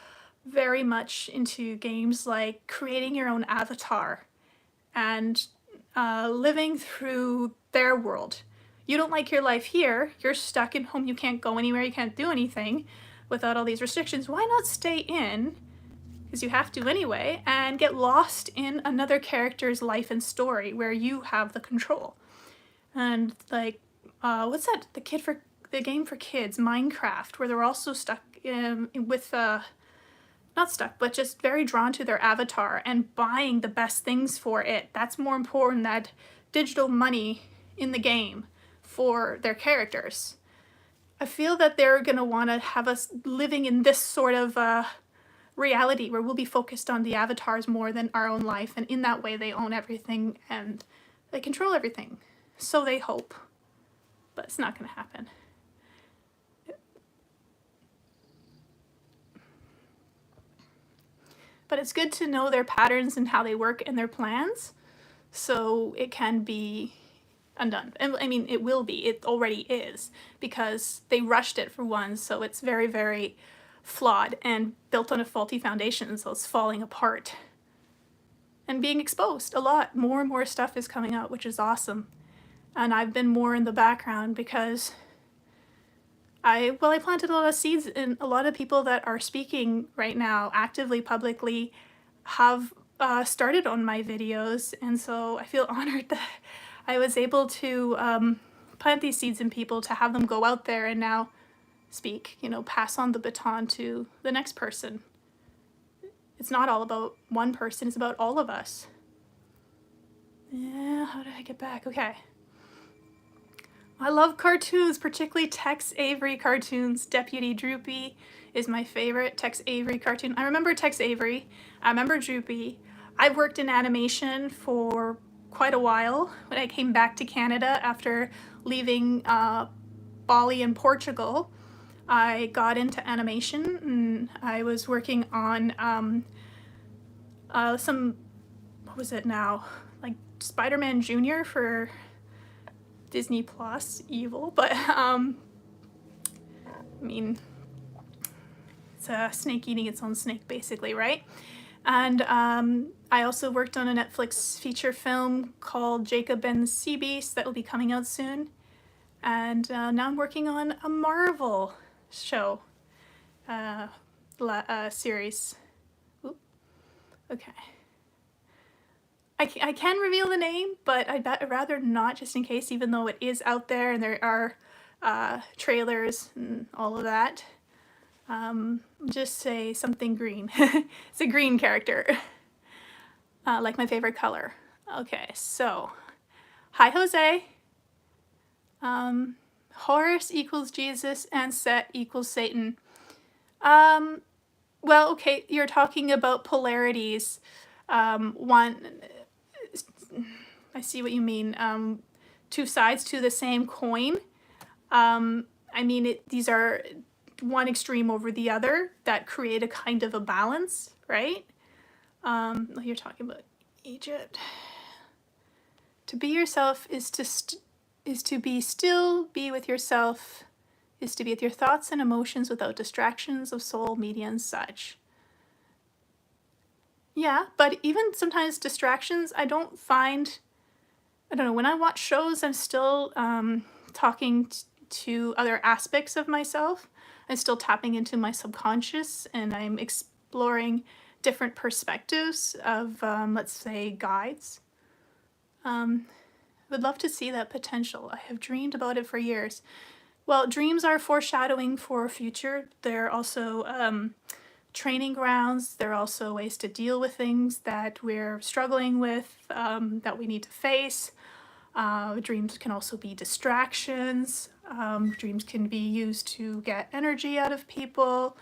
very much into games like creating your own avatar and living through their world. You don't like your life here, you're stuck in home, you can't go anywhere, you can't do anything without all these restrictions. Why not stay in, because you have to anyway, and get lost in another character's life and story where you have the control? And like, what's that, the game for kids, Minecraft, where they're also stuck with not stuck, but just very drawn to their avatar and buying the best things for it. That's more important than digital money in the game for their characters. I feel that they're going to want to have us living in this sort of reality where we'll be focused on the avatars more than our own life, and in that way they own everything and they control everything. So they hope, but it's not going to happen. But it's good to know their patterns and how they work and their plans, so it can be undone. And I mean, it will be, it already is, because they rushed it for one, so it's very, very flawed and built on a faulty foundation, so it's falling apart. And being exposed a lot. More and more stuff is coming out, which is awesome. And I've been more in the background because I planted a lot of seeds, and a lot of people that are speaking right now actively, publicly, have started on my videos, and so I feel honored that I was able to plant these seeds in people to have them go out there and now speak, pass on the baton to the next person. It's not all about one person, it's about all of us. Yeah, how did I get back? Okay. I love cartoons, particularly Tex Avery cartoons. Deputy Droopy is my favorite Tex Avery cartoon. I remember Tex Avery. I remember Droopy. I've worked in animation for quite a while. When I came back to Canada after leaving Bali and Portugal, I got into animation and I was working on some, what was it now? Like Spider-Man Jr. for Disney Plus, evil, but I mean, it's a snake eating its own snake, basically, right? And I also worked on a Netflix feature film called Jacob and the Sea Beast that will be coming out soon. And now I'm working on a Marvel show series. Oop. Okay. I can reveal the name, but I'd rather not, just in case, even though it is out there and there are trailers and all of that. Just say something green. It's a green character, like my favorite color. Okay, so, hi Jose. Horus equals Jesus and Set equals Satan. Well, okay, you're talking about polarities. One, I see what you mean. Two sides to the same coin. I mean, these are one extreme over the other that create a kind of a balance, right? You're talking about Egypt. To be yourself is to be still, be with yourself, is to be with your thoughts and emotions without distractions of soul, media, and such. Yeah, but even sometimes distractions, I don't know, when I watch shows, I'm still talking to other aspects of myself. I'm still tapping into my subconscious, and I'm exploring different perspectives of, let's say, guides. Would love to see that potential. I have dreamed about it for years. Well, dreams are foreshadowing for a future. They're also training grounds. They're also ways to deal with things that we're struggling with, that we need to face. Dreams can also be distractions. Dreams can be used to get energy out of people.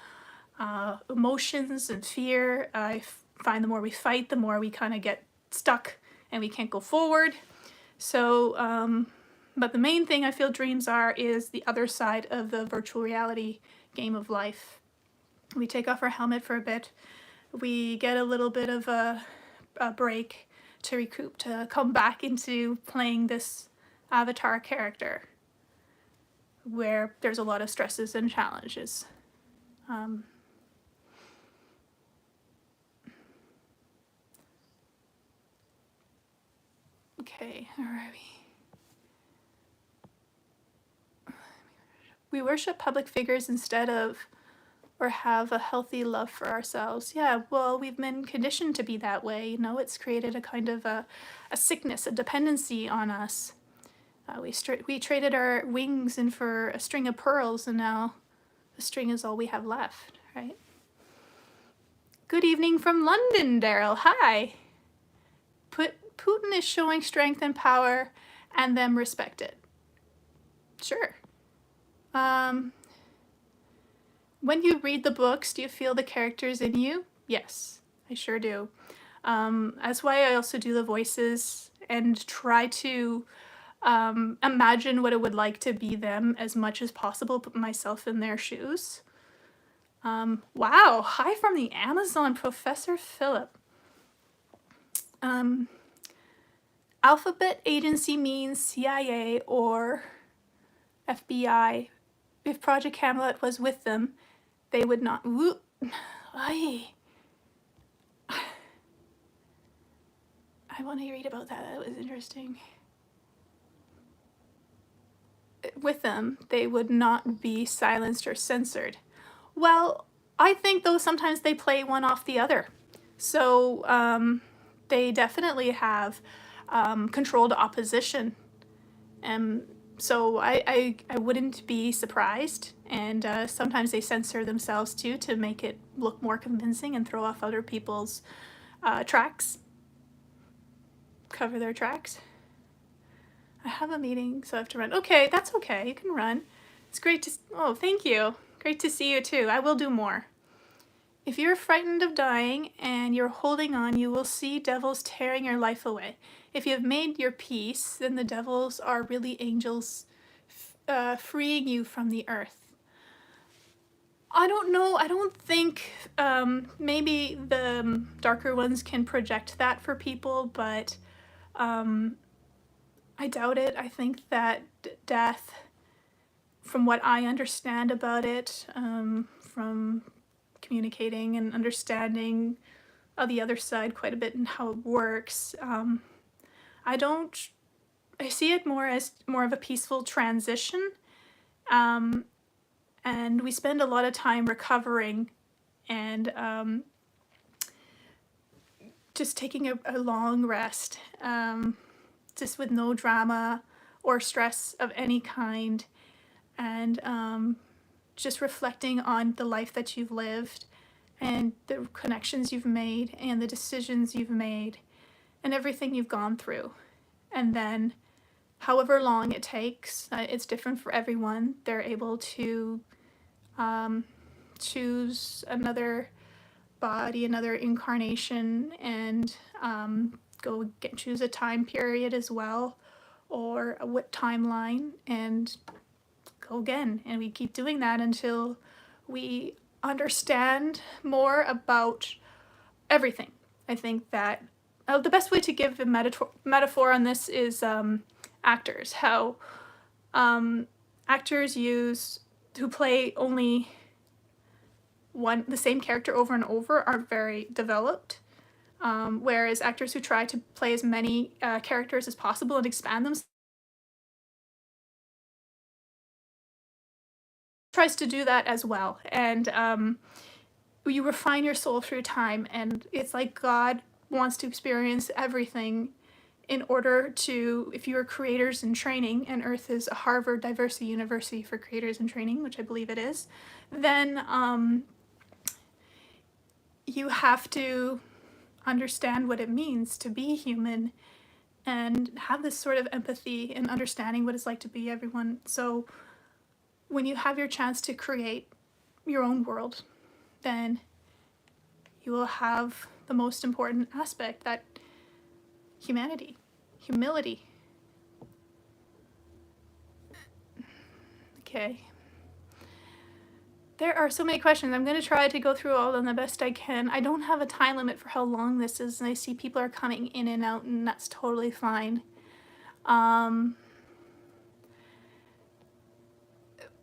Emotions and fear. I find the more we fight, the more we kind of get stuck and we can't go forward. So, but the main thing I feel dreams is the other side of the virtual reality game of life. We take off our helmet for a bit. We get a little bit of a break to recoup, to come back into playing this avatar character where there's a lot of stresses and challenges. Okay, where are we? We worship public figures instead of, or have a healthy love for ourselves. Yeah, well, we've been conditioned to be that way. You know, it's created a kind of a sickness, a dependency on us. We traded our wings in for a string of pearls, and now the string is all we have left, right? Good evening from London, Daryl. Hi. Putin is showing strength and power, and them respect it. Sure. When you read the books, do you feel the characters in you? Yes, I sure do. That's why I also do the voices and try to imagine what it would like to be them as much as possible, put myself in their shoes. Wow, hi from the Amazon, Professor Philip. Alphabet agency means CIA or FBI. If Project Hamlet was with them, they would not. I want to read about that. That was interesting. With them, they would not be silenced or censored. Well, I think though sometimes they play one off the other. So they definitely have controlled opposition. And So I wouldn't be surprised, and sometimes they censor themselves too to make it look more convincing and throw off other people's tracks, cover their tracks. I have a meeting, so I have to run. Okay, that's okay, you can run. It's great to, oh, thank you. Great to see you too. I will do more. If you're frightened of dying and you're holding on, you will see devils tearing your life away. If you have made your peace, then the devils are really angels freeing you from the earth. I don't know. I don't think maybe the darker ones can project that for people, but I doubt it. I think that death, from what I understand about it, from communicating and understanding the other side quite a bit and how it works, I see it more as more of a peaceful transition. And we spend a lot of time recovering and just taking a long rest, just with no drama or stress of any kind, and just reflecting on the life that you've lived and the connections you've made and the decisions you've made and everything you've gone through. And then however long it takes, it's different for everyone, they're able to choose another body, another incarnation, and choose a time period as well, or a what timeline, and go again. And we keep doing that until we understand more about everything. I think that the best way to give a metaphor on this is actors. How actors who play only the same character over and over are very developed, whereas actors who try to play as many characters as possible and expand them tries to do that as well. And you refine your soul through time, and it's like God wants to experience everything in order to, if you are creators in training, and Earth is a Harvard Diversity University for creators in training, which I believe it is, then you have to understand what it means to be human and have this sort of empathy and understanding what it's like to be everyone. So when you have your chance to create your own world, then you will have the most important aspect, that humanity, humility. Okay. There are so many questions. I'm going to try to go through all of them the best I can. I don't have a time limit for how long this is, and I see people are coming in and out, and that's totally fine.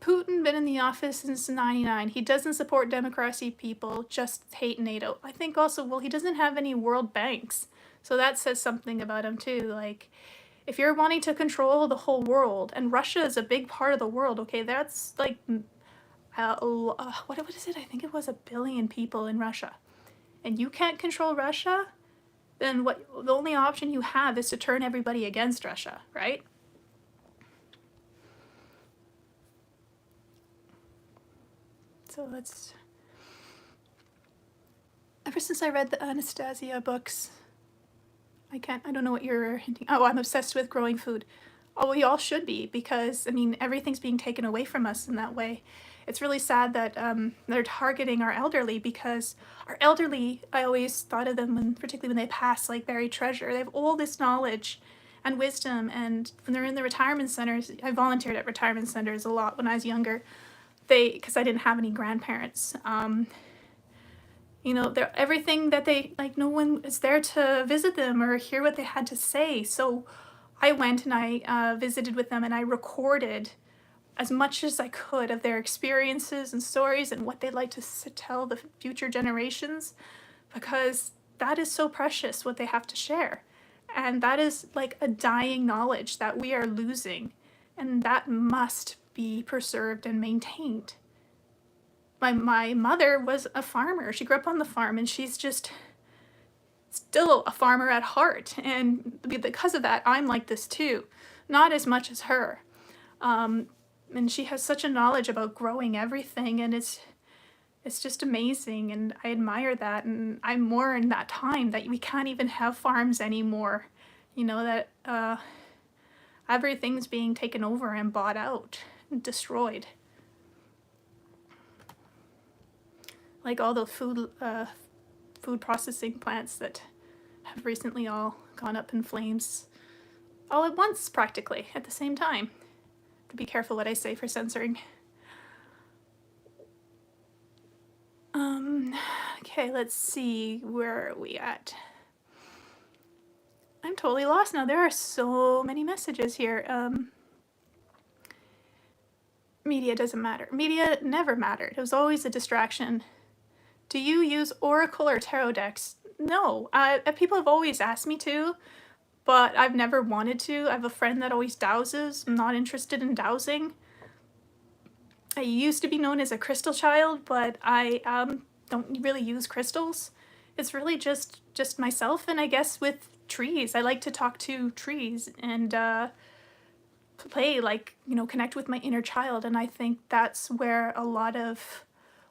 Putin been in the office since '99. He doesn't support democracy, people just hate NATO. I think also, well, he doesn't have any world banks, so that says something about him too. Like, if you're wanting to control the whole world, and Russia is a big part of the world, okay, that's like what is it? I think it was 1 billion people in Russia, and you can't control Russia, then the only option you have is to turn everybody against Russia, right? So ever since I read the Anastasia books, I don't know what you're hinting. Oh, I'm obsessed with growing food. Oh, we all should be, because, I mean, everything's being taken away from us in that way. It's really sad that they're targeting our elderly, because our elderly, I always thought of them, particularly when they pass, like buried treasure. They have all this knowledge and wisdom, and when they're in the retirement centers, I volunteered at retirement centers a lot when I was younger, because I didn't have any grandparents. You know, everything that they, like, no one is there to visit them or hear what they had to say. So I went and I visited with them, and I recorded as much as I could of their experiences and stories and what they'd like to tell the future generations, because that is so precious, what they have to share. And that is like a dying knowledge that we are losing, and that must be preserved and maintained. My mother was a farmer. She grew up on the farm, and she's just still a farmer at heart. And because of that, I'm like this too. Not as much as her. And she has such a knowledge about growing everything, and it's just amazing, and I admire that. And I'm more in that time that we can't even have farms anymore, you know, that everything's being taken over and bought out and destroyed. Like all the food processing plants that have recently all gone up in flames all at once, practically at the same time. To be careful what I say for censoring. Okay, let's see, where are we at? I'm totally lost now. There are so many messages here. Media doesn't matter. Media never mattered. It was always a distraction. Do you use Oracle or Tarot decks? No. People have always asked me to, but I've never wanted to. I have a friend that always dowses. I'm not interested in dowsing. I used to be known as a crystal child, but I don't really use crystals. It's really just myself, and I guess with trees. I like to talk to trees and play, like, you know, connect with my inner child, and I think that's where a lot of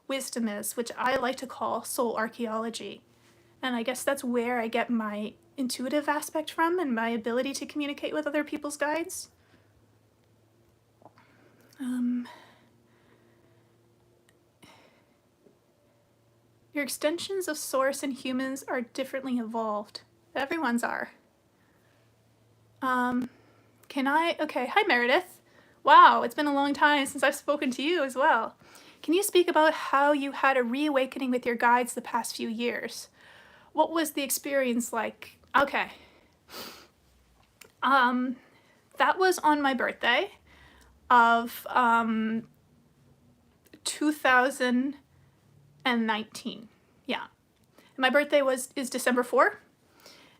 wisdom is, which I like to call soul archaeology. And I guess that's where I get my intuitive aspect from and my ability to communicate with other people's guides. Your extensions of Source and humans are differently evolved. Everyone's are. Okay, hi Meredith. Wow, it's been a long time since I've spoken to you as well. Can you speak about how you had a reawakening with your guides the past few years? What was the experience like? Okay. That was on my birthday of 2019. Yeah. My birthday is December 4th.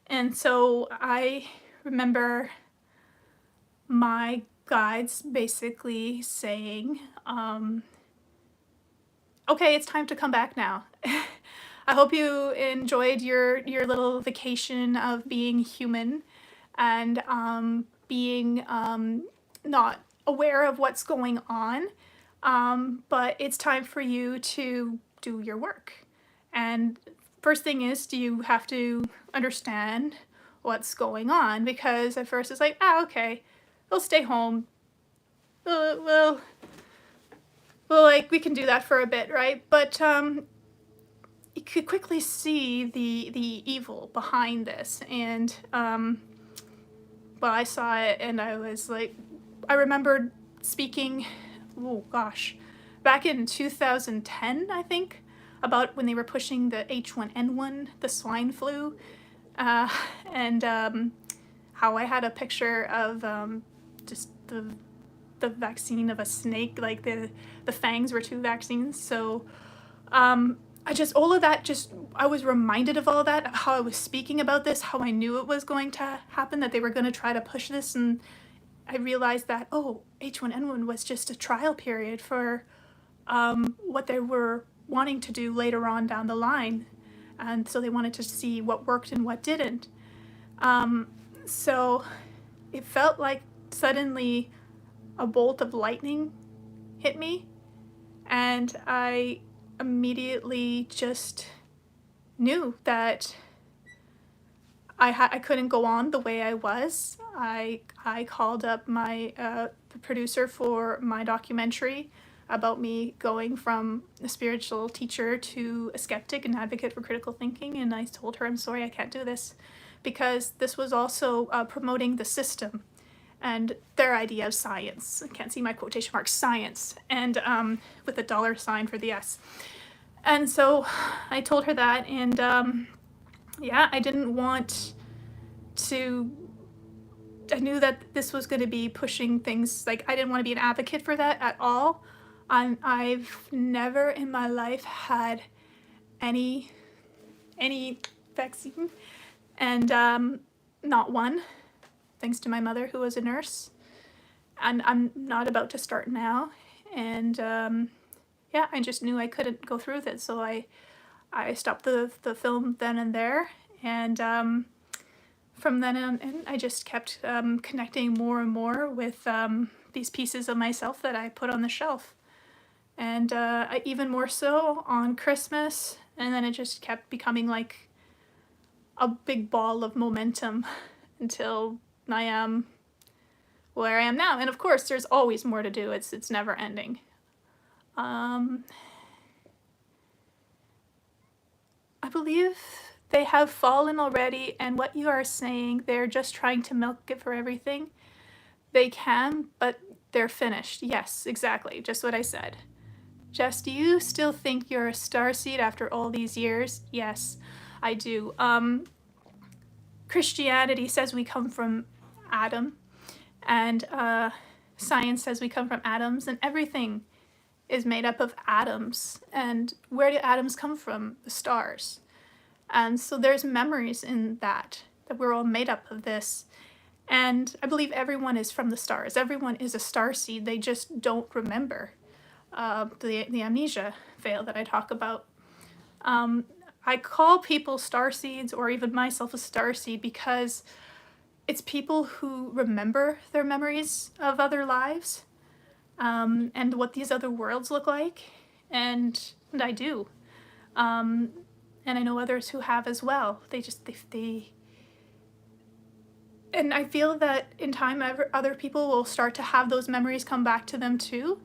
And so I remember my guides basically saying, okay, it's time to come back now. I hope you enjoyed your little vacation of being human and being not aware of what's going on, but it's time for you to do your work. And first thing is, do you have to understand what's going on? Because at first it's like, okay, we'll stay home. We'll like, we can do that for a bit, right? But you could quickly see the evil behind this, and but I saw it, and I was like, I remembered speaking, oh gosh, back in 2010, I think, about when they were pushing the H1N1, the swine flu, and how I had a picture of just the vaccine of a snake, like the fangs were 2 vaccines. So I just, all of that, just, I was reminded of all of that, how I was speaking about this, how I knew it was going to happen, that they were going to try to push this, and I realized that, oh, H1N1 was just a trial period for what they were wanting to do later on down the line. And so they wanted to see what worked and what didn't. So it felt like suddenly a bolt of lightning hit me, and I immediately just knew that I couldn't go on the way I was. I called up my the producer for my documentary about me going from a spiritual teacher to a skeptic and advocate for critical thinking, and I told her, I'm sorry, I can't do this, because this was also promoting the system and their idea of science. I can't see my quotation marks, science, and with a $sign for the S. And so I told her that, and yeah, I didn't want to, I knew that this was going to be pushing things, like I didn't want to be an advocate for that at all. I've never in my life had any vaccine, and not one, thanks to my mother who was a nurse, and I'm not about to start now. And yeah, I just knew I couldn't go through with it, so I stopped the film then and there. And from then on in, I just kept connecting more and more with these pieces of myself that I put on the shelf. And even more so on Christmas, and then it just kept becoming like a big ball of momentum until I am where I am now. And of course, there's always more to do. It's never ending. I believe they have fallen already, and what you are saying, they're just trying to milk it for everything. They can, but they're finished. Yes, exactly. Just what I said. Jess, do you still think you're a starseed after all these years? Yes, I do. Christianity says we come from Adam, and science says we come from atoms, and everything is made up of atoms. And where do atoms come from? The stars. And so there's memories in that we're all made up of this. And I believe everyone is from the stars. Everyone is a starseed. They just don't remember. The amnesia veil that I talk about. I call people starseeds, or even myself a starseed, because it's people who remember their memories of other lives, and what these other worlds look like, and I do. And I know others who have as well. And I feel that in time other people will start to have those memories come back to them too.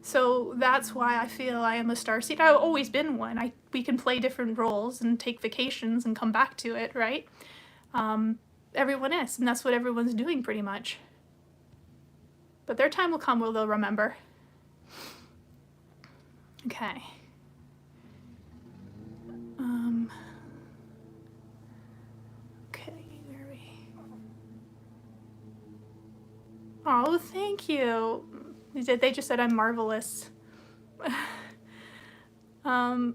So that's why I feel I am a starseed. I've always been one. We can play different roles and take vacations and come back to it, right? Everyone is, and that's what everyone's doing pretty much. But their time will come where they'll remember. Okay. Okay, where are we? Oh, thank you. They just said I'm marvelous. My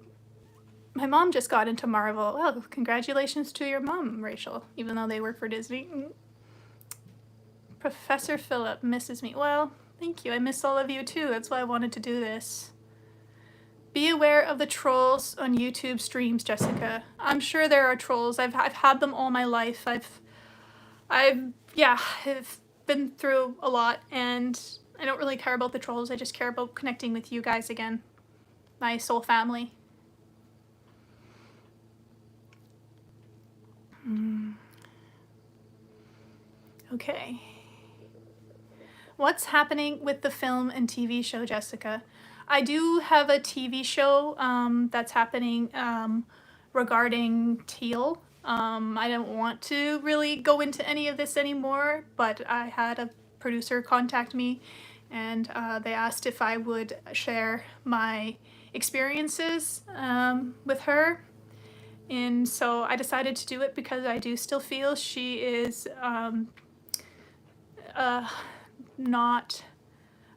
mom just got into Marvel. Well, congratulations to your mom, Rachel, even though they work for Disney. Professor Philip misses me. Well, thank you. I miss all of you too. That's why I wanted to do this. Be aware of the trolls on YouTube streams, Jessica. I'm sure there are trolls. I've had them all my life. I've been through a lot, and I don't really care about the trolls. I just care about connecting with you guys again. My soul family. Okay. What's happening with the film and TV show, Jessica? I do have a TV show that's happening regarding Teal. I don't want to really go into any of this anymore, but I had a producer contact me, and they asked if I would share my experiences with her. And so I decided to do it because I do still feel she is not...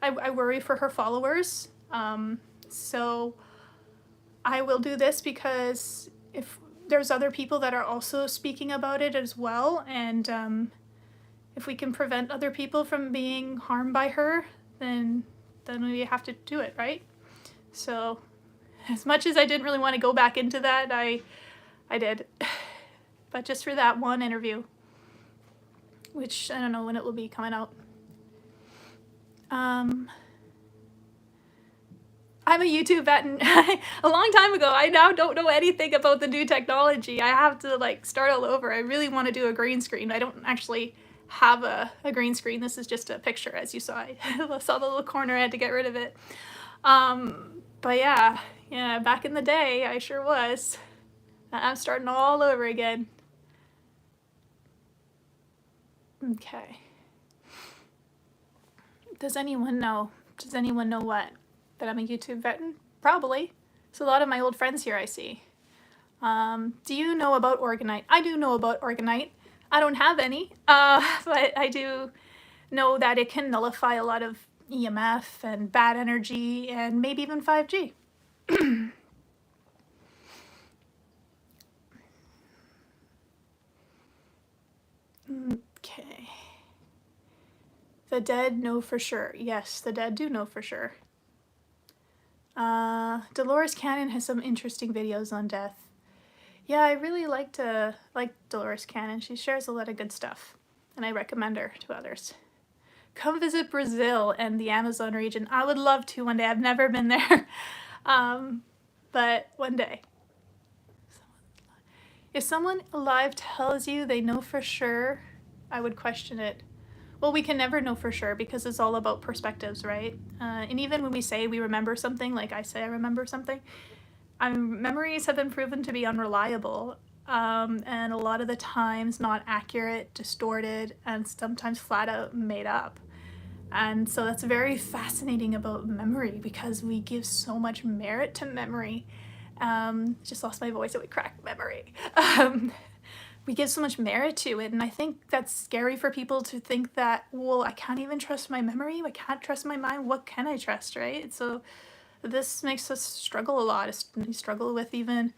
I worry for her followers. So I will do this because if there's other people that are also speaking about it as well, and if we can prevent other people from being harmed by her, then we have to do it, right? So as much as I didn't really want to go back into that, I did. But just for that one interview, which I don't know when it will be coming out. I'm a YouTube vet, and a long time ago. I now don't know anything about the new technology. I have to like start all over. I really want to do a green screen. I don't actually have a green screen. This is just a picture, as you saw. I saw the little corner. I had to get rid of it. But yeah, back in the day, I sure was. I'm starting all over again. Okay. Does anyone know? Does anyone know what? That I'm a YouTube veteran? Probably. It's a lot of my old friends here I see. Do you know about Organite? I do know about Organite. I don't have any, but I do know that it can nullify a lot of EMF and bad energy and maybe even 5G. Okay. The dead know for sure. Yes, the dead do know for sure. Dolores Cannon has some interesting videos on death. Yeah, I really like Dolores Cannon. She shares a lot of good stuff, and I recommend her to others. Come visit Brazil and the Amazon region. I would love to one day. I've never been there, but one day. If someone alive tells you they know for sure, I would question it. Well, we can never know for sure because it's all about perspectives, right? And even when we say we remember something, like I say I remember something, memories have been proven to be unreliable, and a lot of the times not accurate, distorted, and sometimes flat out made up. And so that's very fascinating about memory because we give so much merit to memory. Just lost my voice, it would crack memory. We give so much merit to it, and I think that's scary for people to think that, well, I can't even trust my memory, I can't trust my mind, what can I trust, right? So this makes us struggle a lot. We struggle with even,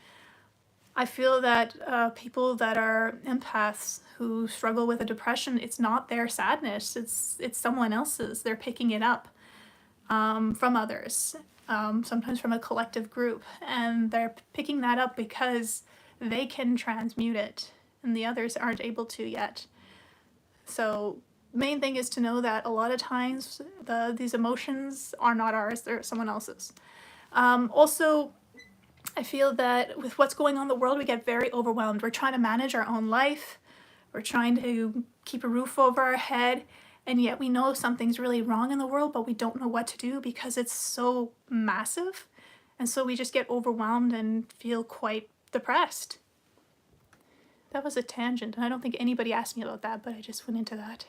I feel that people that are empaths who struggle with a depression, it's not their sadness, it's someone else's. They're picking it up from others, sometimes from a collective group, and they're picking that up because they can transmute it and the others aren't able to yet. So main thing is to know that a lot of times these emotions are not ours, they're someone else's. Also, I feel that with what's going on in the world, we get very overwhelmed. We're trying to manage our own life, we're trying to keep a roof over our head, and yet we know something's really wrong in the world, but we don't know what to do because it's so massive. And so we just get overwhelmed and feel quite depressed. That was a tangent, and I don't think anybody asked me about that, but I just went into that.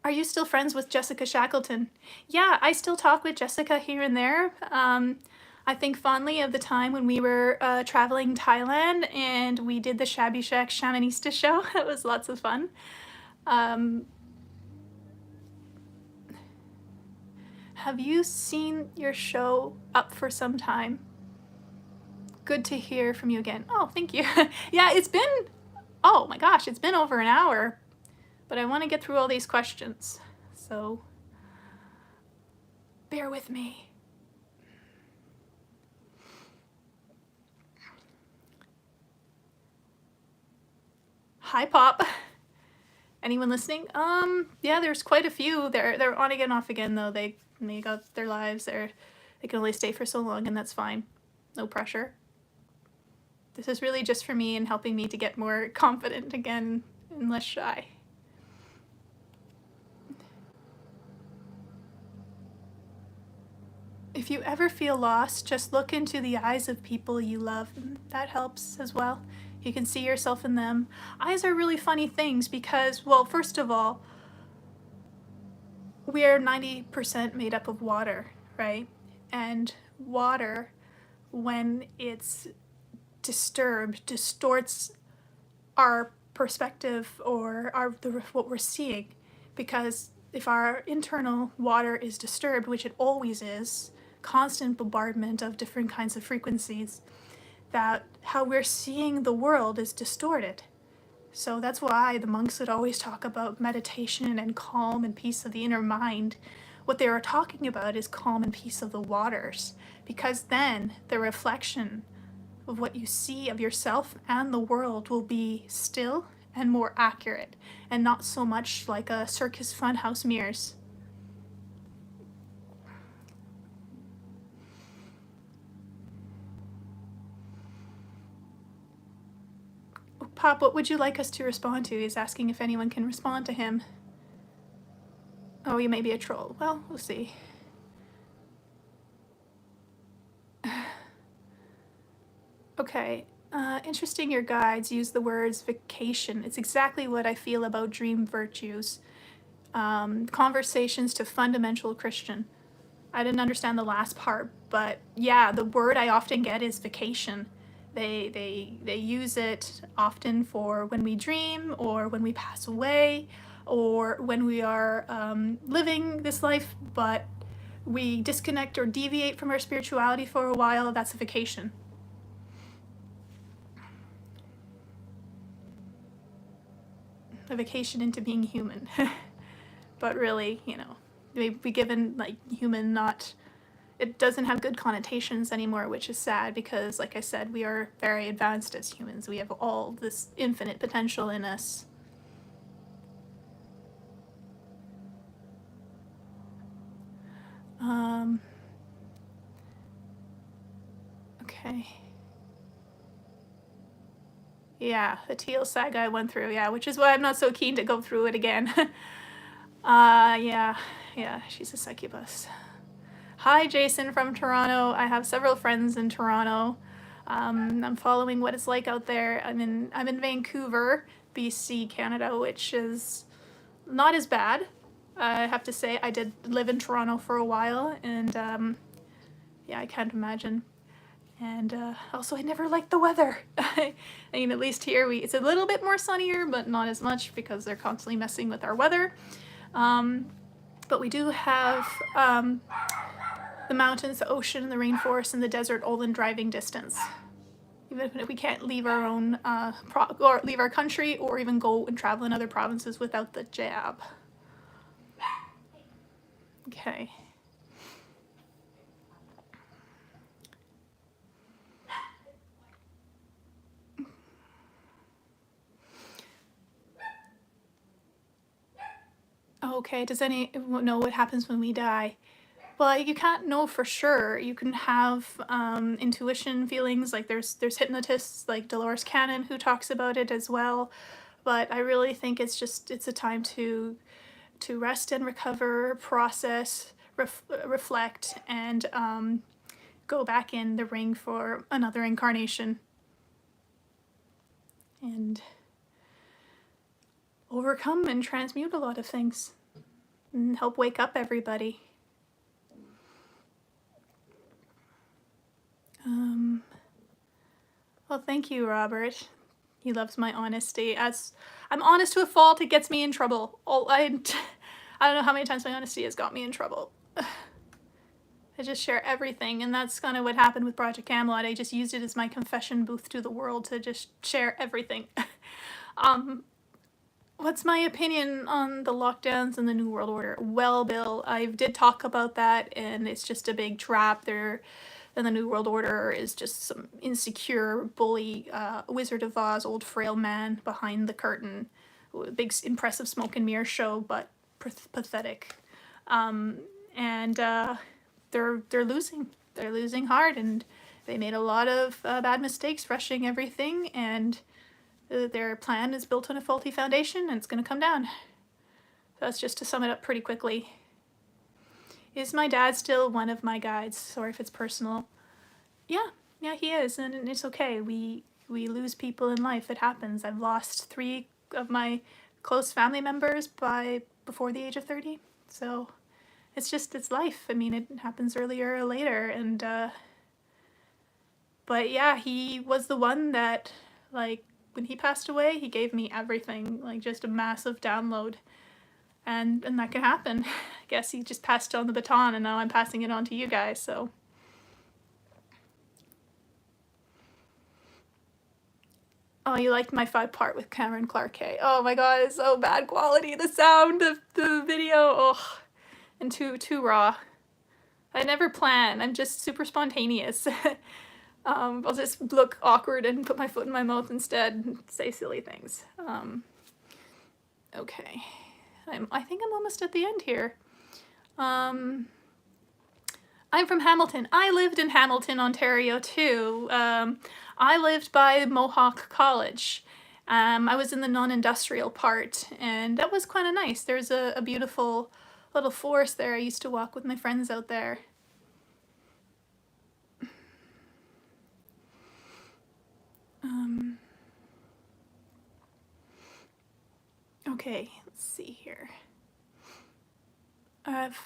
Are you still friends with Jessica Shackleton? Yeah, I still talk with Jessica here and there. I think fondly of the time when we were traveling Thailand and we did the Shabby Shack Shamanista show. It was lots of fun. Have you seen your show up for some time? Good to hear from you again. Oh, thank you. Yeah, it's been, oh my gosh, it's been over an hour, but I want to get through all these questions, so bear with me. Hi, Pop. Anyone listening? Yeah, there's quite a few. They're on again, off again, though. They got their lives. They can only stay for so long, and that's fine. No pressure. This is really just for me and helping me to get more confident again and less shy. If you ever feel lost, just look into the eyes of people you love. That helps as well. You can see yourself in them. Eyes are really funny things because, well, first of all, we are 90% made up of water, right? And water, when it's disturbed, distorts our perspective or what we're seeing. Because if our internal water is disturbed, which it always is, constant bombardment of different kinds of frequencies, that how we're seeing the world is distorted. So that's why the monks would always talk about meditation and calm and peace of the inner mind. What they were talking about is calm and peace of the waters, because then the reflection of what you see of yourself and the world will be still and more accurate, and not so much like a circus funhouse mirrors. Pop, what would you like us to respond to? He's asking if anyone can respond to him. Oh, you may be a troll. Well, we'll see. Okay. Interesting your guides use the words vacation. It's exactly what I feel about dream virtues. Conversations to fundamental Christian. I didn't understand the last part, but yeah, the word I often get is vacation. They use it often for when we dream or when we pass away or when we are living this life, but we disconnect or deviate from our spirituality for a while. That's a vacation. A vacation into being human. But really, we given like human, not it doesn't have good connotations anymore, which is sad because, like I said, we are very advanced as humans. We have all this infinite potential in us. Okay. Yeah, the teal saga I went through, yeah, which is why I'm not so keen to go through it again. Yeah, she's a succubus. Hi, Jason from Toronto. I have several friends in Toronto. I'm following what it's like out there. I'm in Vancouver, BC, Canada, which is not as bad. I have to say, I did live in Toronto for a while, and yeah, I can't imagine. And also, I never liked the weather. I mean, at least here it's a little bit more sunnier, but not as much because they're constantly messing with our weather. But we do have the mountains, the ocean, the rainforest, and the desert all in driving distance. Even if we can't leave our own, or leave our country, or even go and travel in other provinces without the jab. Okay. Okay, does anyone know what happens when we die? Well, you can't know for sure. You can have intuition feelings, like there's hypnotists like Dolores Cannon who talks about it as well. But I really think it's a time to rest and recover, process, reflect, and go back in the ring for another incarnation. And overcome and transmute a lot of things and help wake up everybody. Well, thank you, Robert. He loves my honesty. As I'm honest to a fault, it gets me in trouble. I don't know how many times my honesty has got me in trouble. I just share everything, and that's kind of what happened with Project Camelot. I just used it as my confession booth to the world to just share everything. What's my opinion on the lockdowns and the New World Order? Well, Bill, I did talk about that, and it's just a big trap. And the New World Order is just some insecure bully, Wizard of Oz, old frail man behind the curtain. Big, impressive smoke and mirror show, but pathetic. And they're losing. They're losing hard, and they made a lot of bad mistakes rushing everything, and their plan is built on a faulty foundation, and it's going to come down. So that's just to sum it up pretty quickly. Is my dad still one of my guides? Sorry if it's personal. Yeah, he is, and it's okay. We lose people in life. It happens. I've lost 3 of my close family members before the age of 30. So it's life. I mean, it happens earlier or later, and but yeah, he was the one that, like, when he passed away, he gave me everything, like just a massive download. And that can happen. I guess he just passed on the baton, and now I'm passing it on to you guys, so. Oh, you liked my 5-part with Cameron Clark K. Oh my god, it's so bad quality. The sound of the video, oh, and too raw. I never plan. I'm just super spontaneous. I'll just look awkward and put my foot in my mouth instead and say silly things. Okay. I think I'm almost at the end here. I'm from Hamilton. I lived in Hamilton, Ontario too. I lived by Mohawk College. I was in the non-industrial part, and that was kind of nice. There's a beautiful little forest there. I used to walk with my friends out there. Okay, let's see here. I have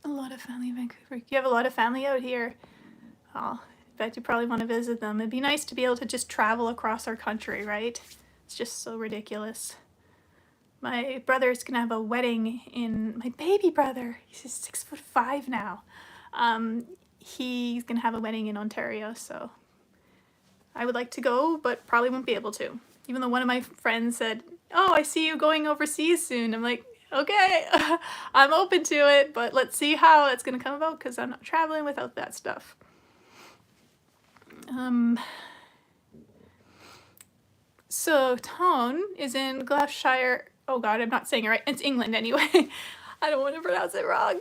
a lot of family in Vancouver. You have a lot of family out here. Oh, I bet you probably want to visit them. It'd be nice to be able to just travel across our country, right? It's just so ridiculous. My brother's gonna have a wedding my baby brother, he's 6'5" now. He's gonna have a wedding in Ontario, so I would like to go, but probably won't be able to. Even though one of my friends said, oh, I see you going overseas soon. I'm like, Okay, I'm open to it, but let's see how it's gonna come about because I'm not traveling without that stuff. So Tone is in Gloucestershire. Oh God, I'm not saying it right. It's England anyway. I don't want to pronounce it wrong.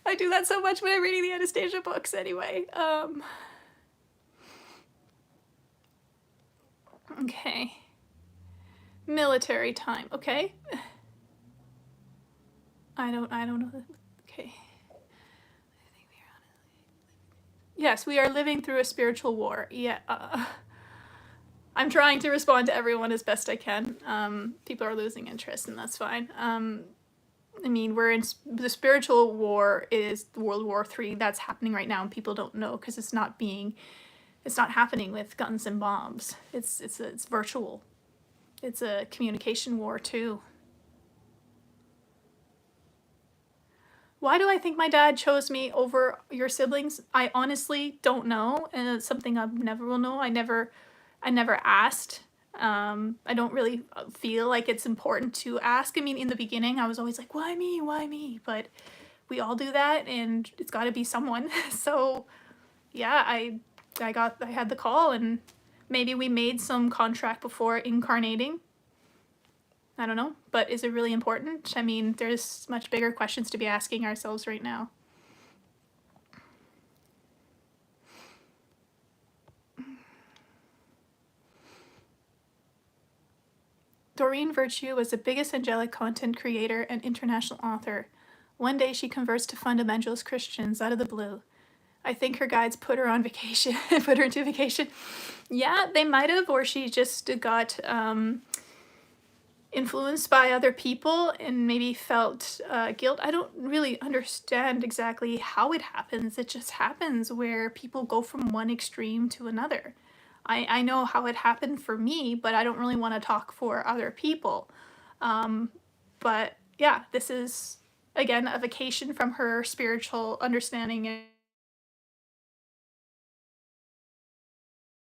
I do that so much when I'm reading the Anastasia books anyway. Okay. Military time. Okay. I don't know. Okay. Yes, we are living through a spiritual war. Yeah. I'm trying to respond to everyone as best I can. People are losing interest, and that's fine. I mean, we're in the spiritual war is World War III. That's happening right now, and people don't know because it's not happening with guns and bombs. It's virtual. It's a communication war too. Why do I think my dad chose me over your siblings? I honestly don't know, and it's something I never will know. I never asked. I don't really feel like it's important to ask. I mean, in the beginning, I was always like, why me? Why me? But we all do that, and it's got to be someone. So, yeah, I had the call, and maybe we made some contract before incarnating. I don't know, but is it really important? I mean, there's much bigger questions to be asking ourselves right now. Doreen Virtue was the biggest angelic content creator and international author. One day she converts to fundamentalist Christians out of the blue. I think her guides put her on vacation, put her into vacation. Yeah, they might have, or she just got influenced by other people and maybe felt guilt. I don't really understand exactly how it happens. It just happens where people go from one extreme to another. I know how it happened for me, but I don't really want to talk for other people. But yeah, this is, again, a vacation from her spiritual understanding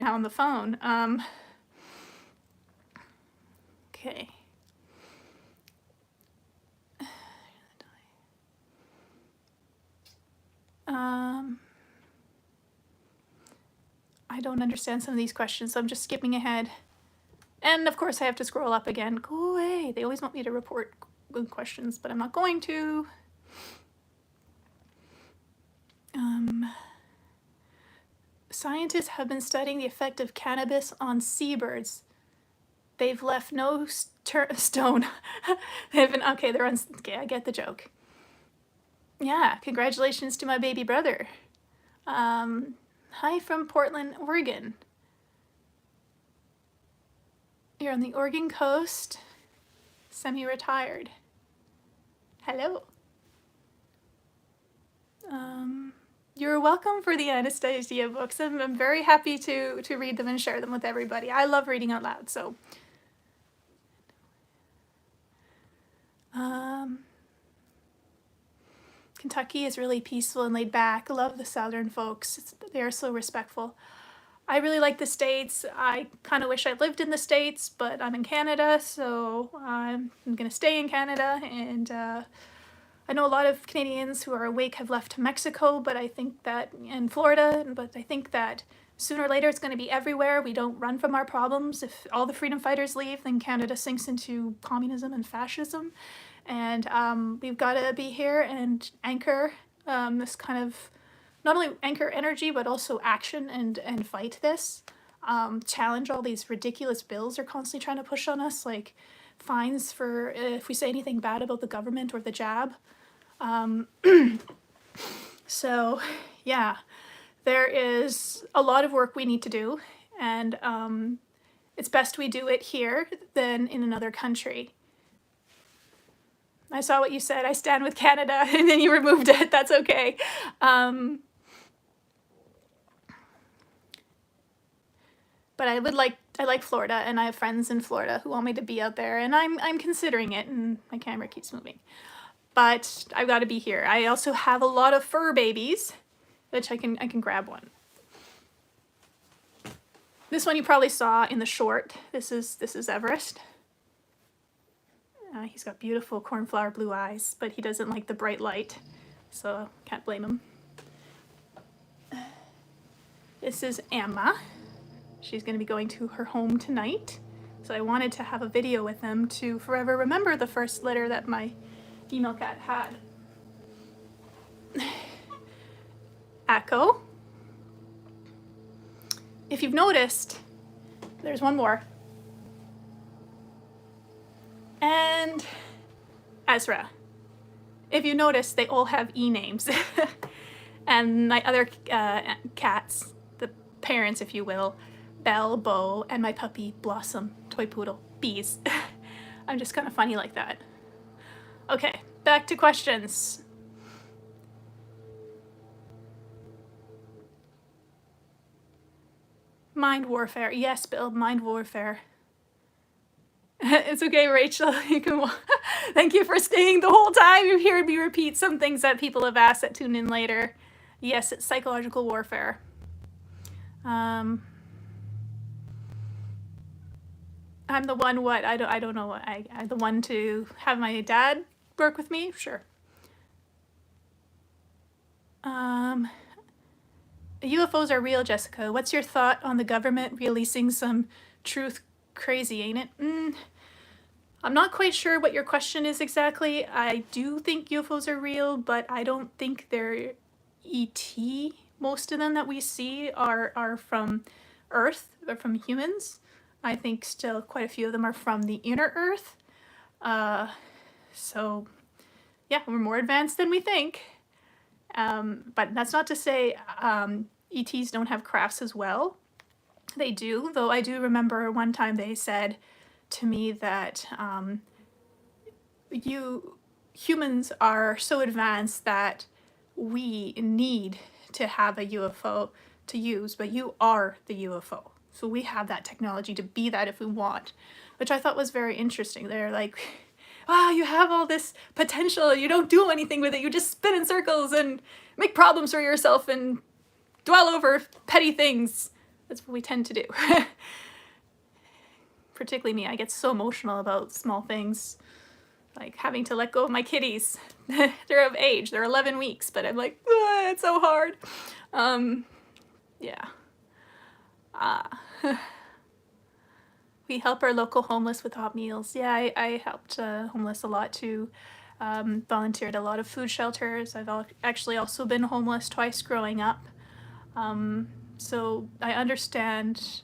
and on the phone. Okay. I don't understand some of these questions, so I'm just skipping ahead. And of course I have to scroll up again. Go away. They always want me to report good questions, but I'm not going to. Scientists have been studying the effect of cannabis on seabirds. They've left no stone. They've been, okay, okay, I get the joke. Yeah, congratulations to my baby brother. Hi from Portland, Oregon. You're on the Oregon coast, semi-retired. Hello. You're welcome for the Anastasia books. I'm very happy to read them and share them with everybody. I love reading out loud, so. Kentucky is really peaceful and laid back. I love the southern folks. They're so respectful. I really like the States. I kind of wish I lived in the States, but I'm in Canada, so I'm going to stay in Canada. And I know a lot of Canadians who are awake have left Mexico, but I think that, in Florida, but I think that sooner or later it's going to be everywhere. We don't run from our problems. If all the freedom fighters leave, then Canada sinks into communism and fascism. And we've got to be here and anchor this kind of, not only anchor energy, but also action and fight this. Challenge all these ridiculous bills they're constantly trying to push on us, like fines for if we say anything bad about the government or the jab. So, yeah, there is a lot of work we need to do, and it's best we do it here than in another country. I saw what you said. I stand with Canada, and then you removed it. That's okay. But I like Florida, and I have friends in Florida who want me to be out there, and I'm considering it, and my camera keeps moving. But I've got to be here. I also have a lot of fur babies, which I can grab one. This one you probably saw in the short. This is Everest. He's got beautiful cornflower blue eyes, but he doesn't like the bright light, so can't blame him. This is Emma. She's going to be going to her home tonight, so I wanted to have a video with them to forever remember the first litter that my female cat had. Echo. If you've noticed, there's one more. And Ezra. If you notice, they all have E names. And my other cats, the parents, if you will, Belle, Bo, and my puppy, Blossom, toy poodle, Bees. I'm just kind of funny like that. Okay, back to questions. Mind warfare. Yes, Bill, mind warfare. It's okay, Rachel. You can. Thank you for staying the whole time. You heard me repeat some things that people have asked that tune in later. Yes, it's psychological warfare. I'm the one. What? I don't know. I'm the one to have my dad work with me. Sure. UFOs are real, Jessica. What's your thought on the government releasing some truth? Crazy, ain't it? I'm not quite sure what your question is exactly. I do think UFOs are real, but I don't think they're ET. Most of them that we see are from Earth. They're from humans. I think still quite a few of them are from the inner Earth. So yeah, we're more advanced than we think. But that's not to say ETs don't have crafts as well. They do, though I do remember one time they said to me that humans are so advanced that we need to have a UFO to use, but you are the UFO. So we have that technology to be that if we want, which I thought was very interesting. They're like, wow, you have all this potential, you don't do anything with it, you just spin in circles and make problems for yourself and dwell over petty things. That's what we tend to do. Particularly me, I get so emotional about small things, like having to let go of my kitties. They're of age, they're 11 weeks, but I'm like, it's so hard. Yeah. We help our local homeless with hot meals. Yeah, I helped homeless a lot too. Volunteered at a lot of food shelters. I've actually also been homeless twice growing up. So I understand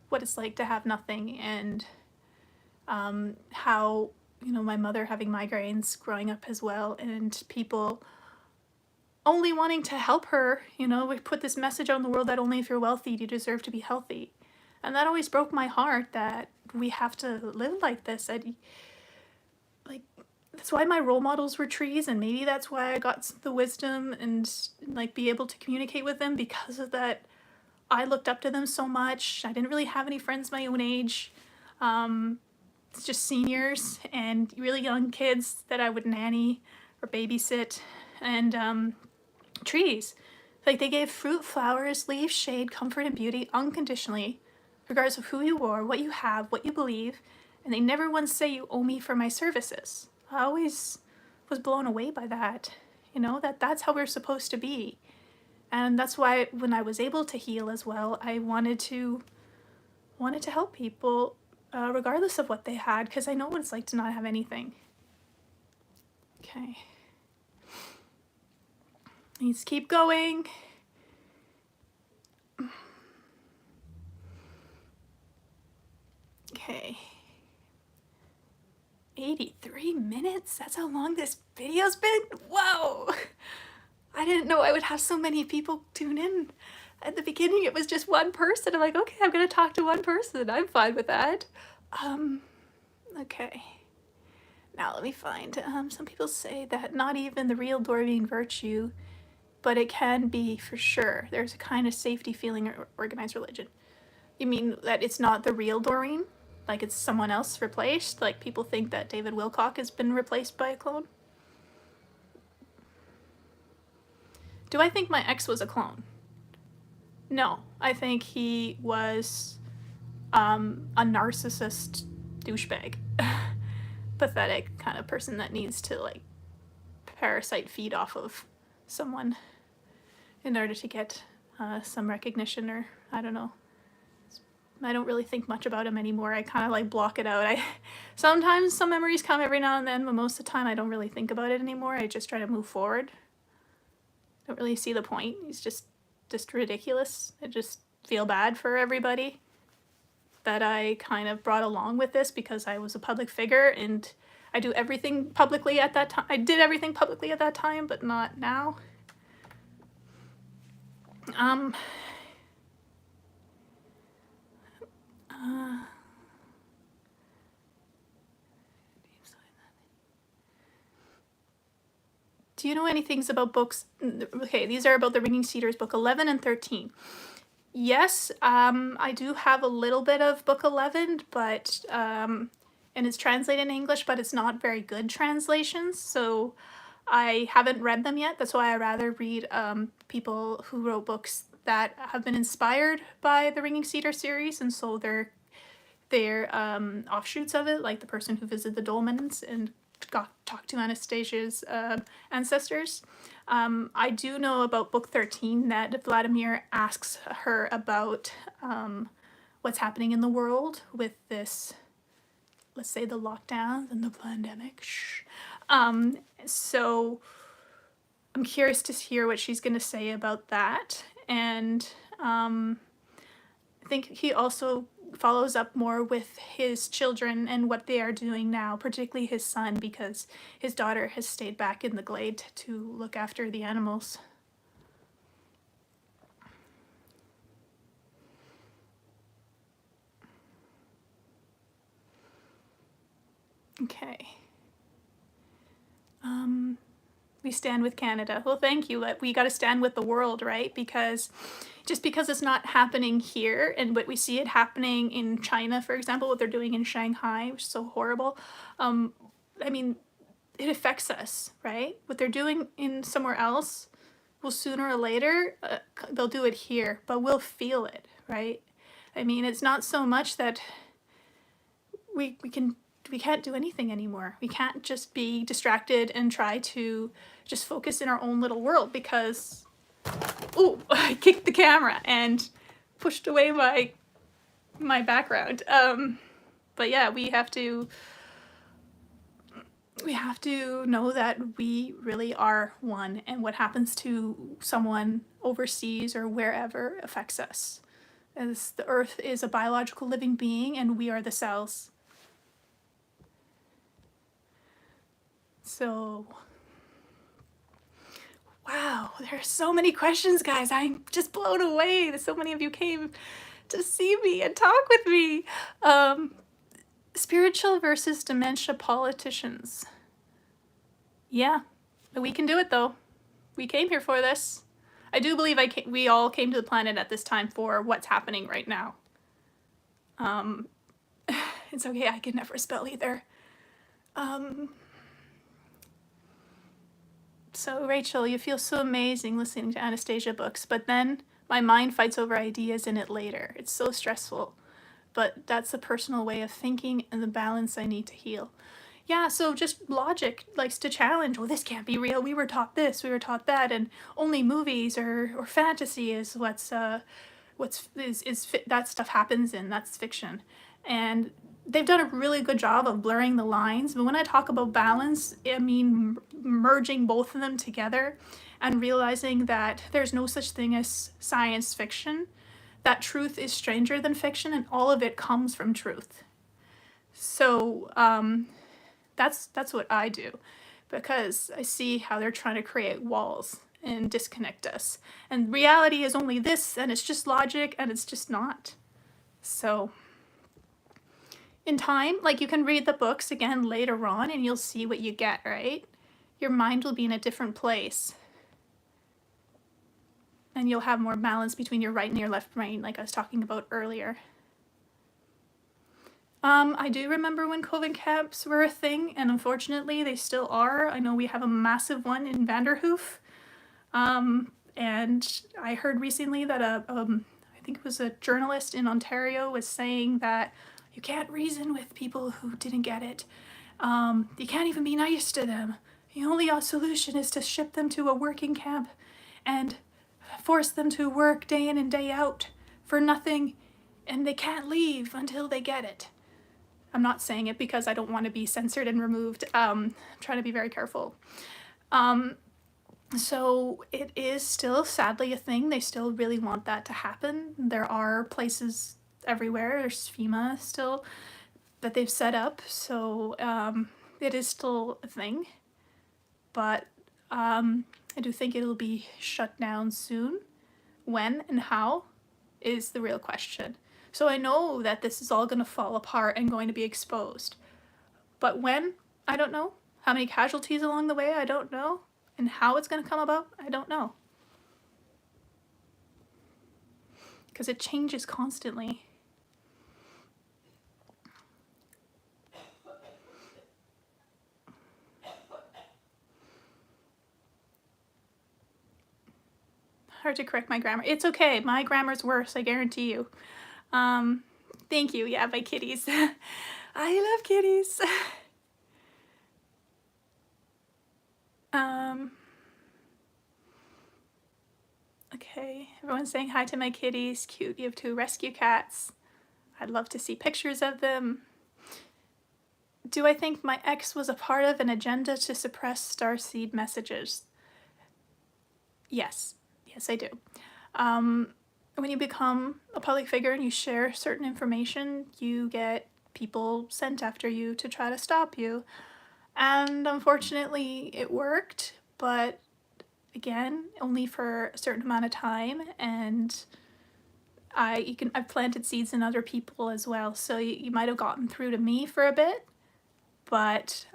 what it's like to have nothing, and how, you know, my mother having migraines growing up as well, and people only wanting to help her. You know, we put this message out in the world that only if you're wealthy do you deserve to be healthy. And that always broke my heart that we have to live like this. That's why my role models were trees, and maybe that's why I got the wisdom and like be able to communicate with them, because of that. I looked up to them so much. I didn't really have any friends my own age. It's just seniors and really young kids that I would nanny or babysit, and trees. Like, they gave fruit, flowers, leaves, shade, comfort, and beauty unconditionally, regardless of who you are, what you have, what you believe, and they never once say you owe me for my services. I always was blown away by that, you know, that's how we're supposed to be. And that's why when I was able to heal as well, I wanted to help people regardless of what they had, because I know what it's like to not have anything. Okay. Let's keep going. Okay. 83 minutes? That's how long this video's been? Whoa! I didn't know I would have so many people tune in. At the beginning, it was just one person. I'm like, okay, I'm gonna talk to one person. I'm fine with that. Okay. Now let me find, some people say that not even the real Doreen virtue, but it can be for sure. There's a kind of safety feeling in organized religion. You mean that it's not the real Doreen? Like it's someone else replaced? Like people think that David Wilcock has been replaced by a clone? Do I think my ex was a clone? No, I think he was a narcissist douchebag. pathetic kind of person that needs to like parasite feed off of someone in order to get some recognition, or I don't know. I don't really think much about him anymore. I kind of like block it out. Sometimes some memories come every now and then, but most of the time I don't really think about it anymore. I just try to move forward. Don't really see the point. He's just ridiculous. I just feel bad for everybody that I kind of brought along with this because I was a public figure and I do everything publicly at that time. I did everything publicly at that time, but not now. Do you know anything about books? Okay, these are about the Ringing Cedars, book 11 and 13. Yes, I do have a little bit of book 11, but and it's translated in English, but it's not very good translations, so I haven't read them yet. That's why I rather read people who wrote books that have been inspired by the Ringing Cedar series, and so they're offshoots of it, like the person who visited the dolmens and talked to Anastasia's ancestors. I do know about book 13 that Vladimir asks her about what's happening in the world with this, let's say, the lockdowns and the pandemic. So I'm curious to hear what she's going to say about that. And I think he also follows up more with his children and what they are doing now, particularly his son, because his daughter has stayed back in the glade to look after the animals. Okay. We stand with Canada. Well, thank you. We got to stand with the world, right? Because just because it's not happening here, and what we see it happening in China, for example, what they're doing in Shanghai, which is so horrible. I mean, it affects us, right? What they're doing in somewhere else, well, sooner or later, they'll do it here, but we'll feel it, right? I mean, it's not so much that we can't do anything anymore. We can't just be distracted and try to just focus in our own little world because, oh, I kicked the camera and pushed away my background. But yeah, we have to know that we really are one, and what happens to someone overseas or wherever affects us. As the earth is a biological living being and we are the cells. So, wow, there are so many questions, guys. I'm just blown away that so many of you came to see me and talk with me. Spiritual versus dementia politicians. Yeah, we can do it though. We came here for this. I do believe we all came to the planet at this time for what's happening right now. It's okay, I can never spell either. So Rachel, you feel so amazing listening to Anastasia books, but then my mind fights over ideas in it later. It's so stressful, but that's a personal way of thinking and the balance I need to heal. Yeah, so just logic likes to challenge, well, this can't be real. We were taught this, we were taught that, and only movies or fantasy is that stuff happens in, that's fiction. And they've done a really good job of blurring the lines, but when I talk about balance, I mean merging both of them together and realizing that there's no such thing as science fiction, that truth is stranger than fiction, and all of it comes from truth. So that's what I do, because I see how they're trying to create walls and disconnect us. And reality is only this, and it's just logic, and it's just not. So in time, like, you can read the books again later on and you'll see what you get, right? Your mind will be in a different place. And you'll have more balance between your right and your left brain, like I was talking about earlier. I do remember when COVID camps were a thing, and unfortunately they still are. I know we have a massive one in Vanderhoof. And I heard recently that I think it was a journalist in Ontario was saying that you can't reason with people who didn't get it. You can't even be nice to them. The only solution is to ship them to a working camp and force them to work day in and day out for nothing, and they can't leave until they get it. I'm not saying it because I don't want to be censored and removed. I'm trying to be very careful. So it is still sadly a thing. They still really want that to happen. There are places everywhere. There's FEMA still that they've set up. So it is still a thing. But I do think it'll be shut down soon. When and how is the real question. So I know that this is all going to fall apart and going to be exposed. But when? I don't know. How many casualties along the way? I don't know. And how it's going to come about? I don't know. Because it changes constantly. Hard to correct my grammar. It's okay. My grammar's worse, I guarantee you. Thank you. Yeah, my kitties. I love kitties. Okay, everyone's saying hi to my kitties. Cute. You have 2 rescue cats. I'd love to see pictures of them. Do I think my ex was a part of an agenda to suppress starseed messages? Yes. Yes, I do. When you become a public figure and you share certain information, you get people sent after you to try to stop you. And unfortunately, it worked, but again, only for a certain amount of time. And I've planted seeds in other people as well. So you might have gotten through to me for a bit, but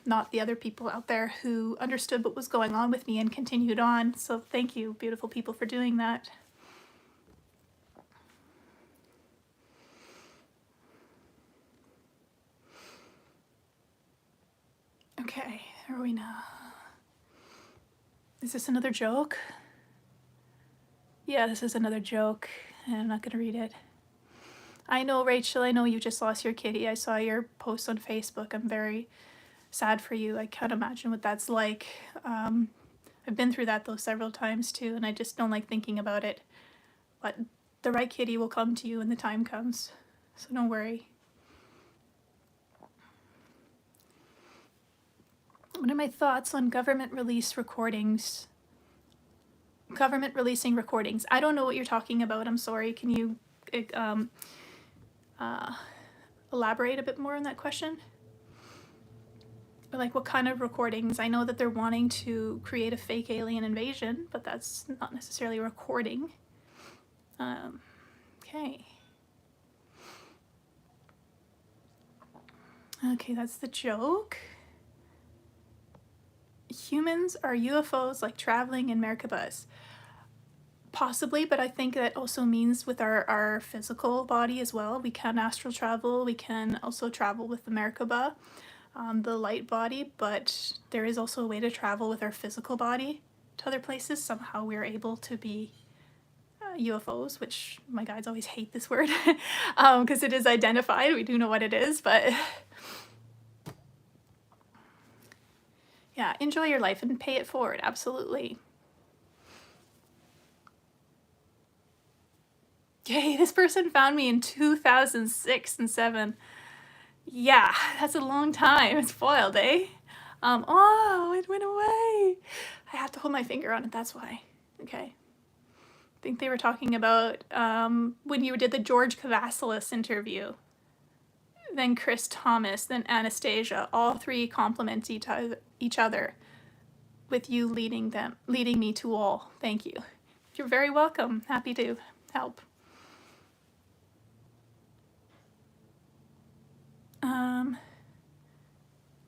not the other people out there who understood what was going on with me and continued on. So thank you, beautiful people, for doing that. Okay, where are we now? Is this another joke? Yeah, this is another joke, and I'm not going to read it. I know, Rachel, I know you just lost your kitty. I saw your post on Facebook. I'm very sad for you. I can't imagine what that's like. I've been through that, though, several times, too, and I just don't like thinking about it. But the right kitty will come to you when the time comes, so don't worry. What are my thoughts on government release recordings? Government releasing recordings. I don't know what you're talking about. I'm sorry. Can you elaborate a bit more on that question? Or like what kind of recordings? I know that they're wanting to create a fake alien invasion, but that's not necessarily a recording. Okay. Okay, that's the joke. Humans are UFOs like traveling in Merkabahs. Possibly, but I think that also means with our physical body as well. We can astral travel. We can also travel with the Merkabah, the light body, but there is also a way to travel with our physical body to other places. Somehow we're able to be UFOs, which my guides always hate this word because it is identified. We do know what it is, but yeah, enjoy your life and pay it forward. Absolutely. Yay, this person found me in 2006 and 7. Yeah, that's a long time. It's foiled, eh? Oh, it went away. I have to hold my finger on it, that's why. Okay. I think they were talking about when you did the George Cavassalis interview. Then Chris Thomas, then Anastasia. All 3 complement each other with you leading me to all. Thank you. You're very welcome. Happy to help.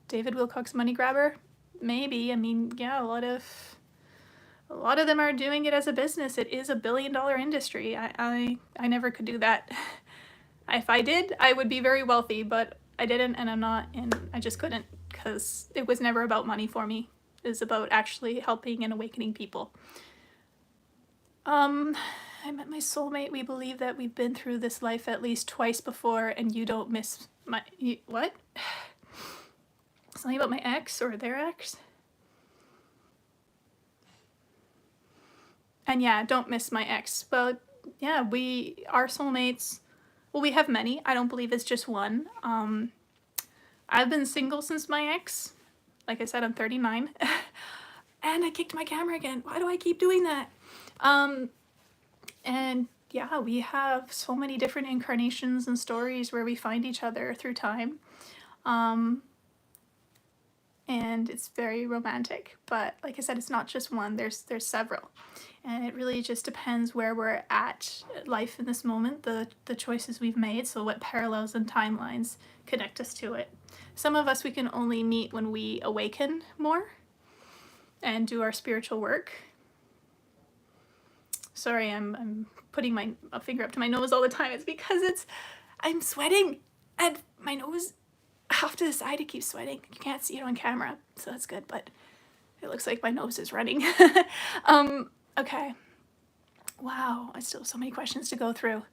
David Wilcock's money grabber? Maybe. I mean, yeah, a lot of them are doing it as a business. It is a billion-dollar industry. I never could do that. If I did, I would be very wealthy, but I didn't, and I'm not, and I just couldn't because it was never about money for me. It was about actually helping and awakening people. I met my soulmate. We believe that we've been through this life at least twice before, and you don't miss my... what? Something about my ex or their ex. And yeah, don't miss my ex. Well, yeah, we are soulmates. Well, we have many. I don't believe it's just one. I've been single since my ex. Like I said, I'm 39. And I kicked my camera again. Why do I keep doing that? And yeah, we have so many different incarnations and stories where we find each other through time. And it's very romantic. But like I said, it's not just one. There's several. And it really just depends where we're at life in this moment, the choices we've made, so what parallels and timelines connect us to it. Some of us we can only meet when we awaken more and do our spiritual work. Sorry, I'm putting my finger up to my nose all the time. It's because I'm sweating and my nose off to the side, it keeps sweating. You can't see it on camera, so that's good, but it looks like my nose is running. Okay. Wow, I still have so many questions to go through.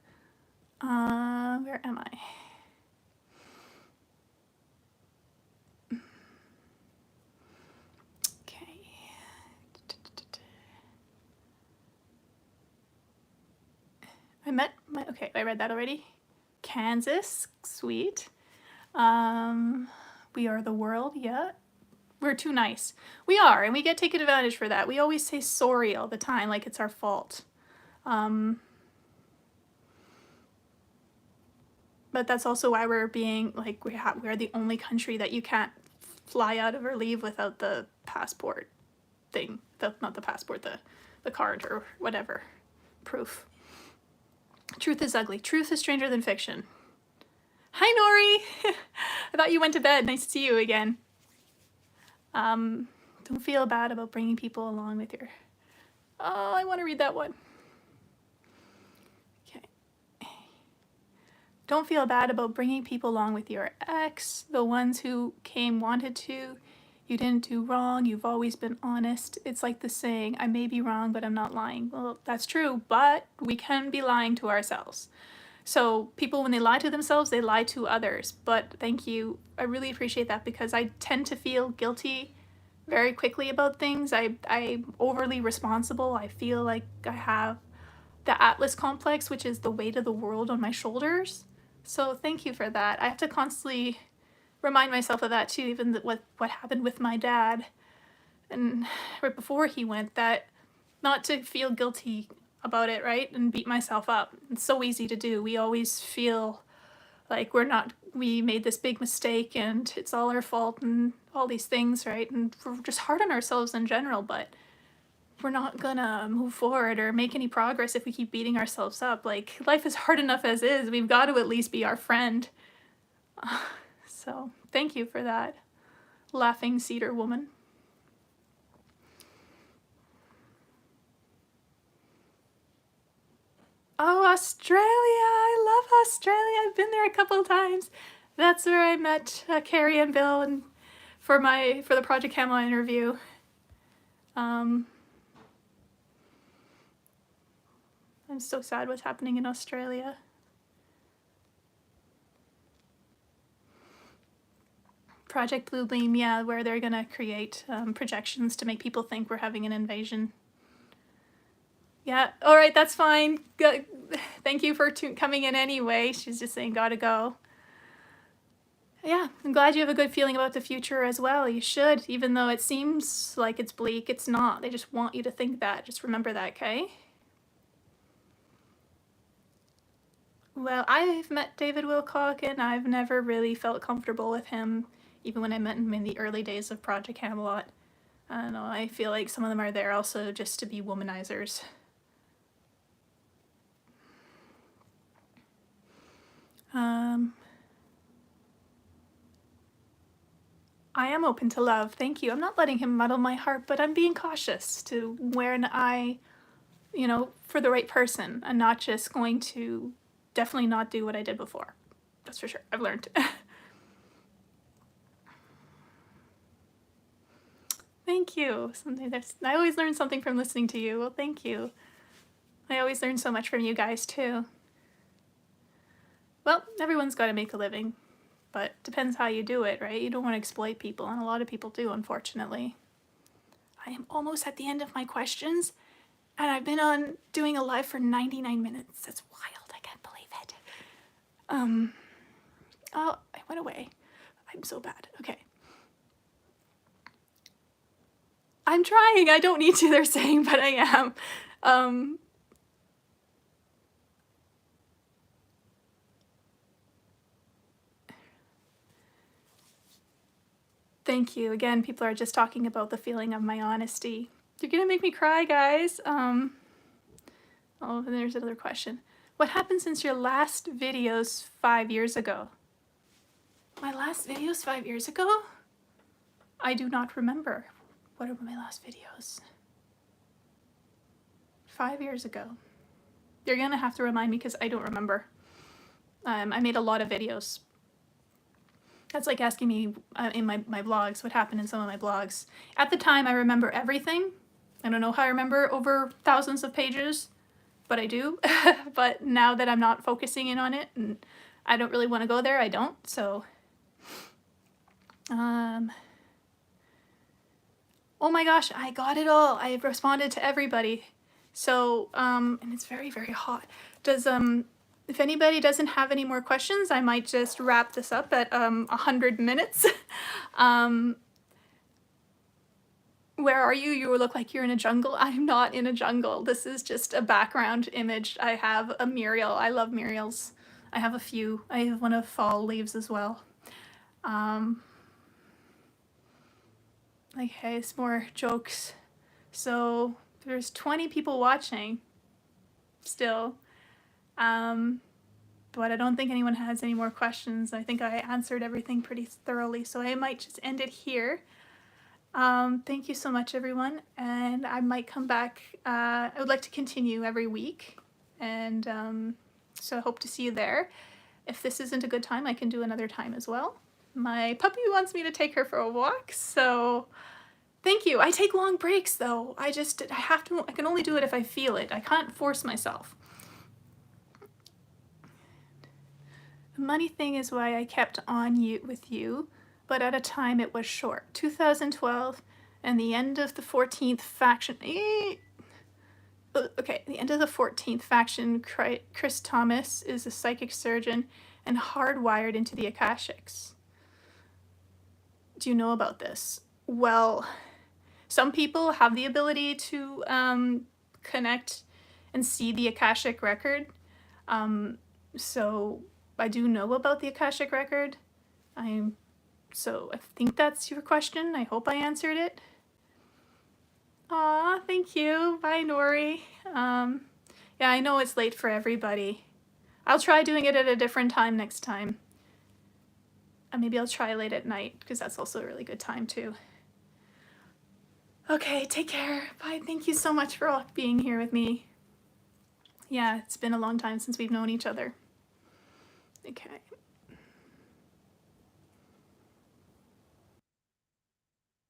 Where am I? Okay. Okay, I read that already. Kansas, sweet. We are the world, yeah. We're too nice. We are, and we get taken advantage for that. We always say sorry all the time, like it's our fault. But that's also why we're being, like, we're the only country that you can't fly out of or leave without the passport thing. Not the passport, the card or whatever. Proof. Truth is ugly. Truth is stranger than fiction. Hi, Nori! I thought you went to bed. Nice to see you again. Don't feel bad about bringing people along with your... Oh, I want to read that one. Okay. Don't feel bad about bringing people along with your ex. The ones who wanted to. You didn't do wrong. You've always been honest. It's like the saying, I may be wrong, but I'm not lying. Well, that's true, but we can be lying to ourselves. So people, when they lie to themselves, they lie to others. But thank you. I really appreciate that because I tend to feel guilty very quickly about things. I'm overly responsible. I feel like I have the Atlas complex, which is the weight of the world on my shoulders. So thank you for that. I have to constantly remind myself of that too, even what happened with my dad and right before he went, that not to feel guilty about it, right? And beat myself up. It's so easy to do. We always feel like we made this big mistake and it's all our fault and all these things, right? And we're just hard on ourselves in general, but we're not gonna move forward or make any progress if we keep beating ourselves up. Like, life is hard enough as is. We've got to at least be our friend. So thank you for that, laughing cedar woman. Oh, Australia! I love Australia. I've been there a couple of times. That's where I met Carrie and Bill, and for the Project Camelot interview. I'm so sad what's happening in Australia. Project Blue Beam, yeah, where they're gonna create projections to make people think we're having an invasion. Yeah, all right, that's fine. Good. Thank you for coming in anyway. She's just saying gotta go. Yeah, I'm glad you have a good feeling about the future as well. You should, even though it seems like it's bleak, it's not. They just want you to think that. Just remember that, okay? Well, I've met David Wilcock, and I've never really felt comfortable with him, even when I met him in the early days of Project Camelot. I don't know, I feel like some of them are there also just to be womanizers. I am open to love, thank you. I'm not letting him muddle my heart, but I'm being cautious to when for the right person, and not just going to definitely not do what I did before. That's for sure, I've learned. Thank you. I always learn something from listening to you. Well, thank you. I always learn so much from you guys too. Well, everyone's got to make a living. but depends how you do it, right? You don't want to exploit people, and a lot of people do, unfortunately. I am almost at the end of my questions, and I've been on doing a live for 99 minutes. That's wild. I can't believe it. Oh, I went away. I'm so bad. Okay. I'm trying. I don't need to, they're saying, but I am. Thank you. Again, people are just talking about the feeling of my honesty. You're gonna make me cry, guys. Oh, and there's another question. What happened since your last videos 5 years ago? My last videos 5 years ago? I do not remember. What are my last videos? 5 years ago. You're gonna have to remind me because I don't remember. I made a lot of videos. That's like asking me in my vlogs what happened in some of my vlogs. At the time, I remember everything. I don't know how I remember over thousands of pages, but I do. But now that I'm not focusing in on it and I don't really want to go there, I don't. So, oh my gosh, I got it all. I responded to everybody. So, and it's very, very hot. Does, if anybody doesn't have any more questions, I might just wrap this up at 100 minutes. Where are you? You look like you're in a jungle. I'm not in a jungle. This is just a background image. I have a Muriel. I love Muriels. I have a few. I have one of Fall Leaves as well. Okay, it's more jokes. So there's 20 people watching still. But I don't think anyone has any more questions. I think I answered everything pretty thoroughly, so I might just end it here. Thank you so much, everyone, and I might come back. I would like to continue every week, and so I hope to see you there. If this isn't a good time, I can do another time as well. My puppy wants me to take her for a walk, so thank you. I take long breaks, though. I can only do it if I feel it. I can't force myself. The money thing is why I kept on with you, but at a time it was short. 2012 and the end of the 14th faction. Okay, the end of the 14th faction, Chris Thomas is a psychic surgeon and hardwired into the Akashics. Do you know about this? Well, some people have the ability to connect and see the Akashic record. So I do know about the Akashic record. So I think that's your question. I hope I answered it. Aw, thank you. Bye, Nori. Yeah, I know it's late for everybody. I'll try doing it at a different time next time. Maybe I'll try late at night, because that's also a really good time, too. Okay, take care. Bye. Thank you so much for being here with me. Yeah, it's been a long time since we've known each other. Okay.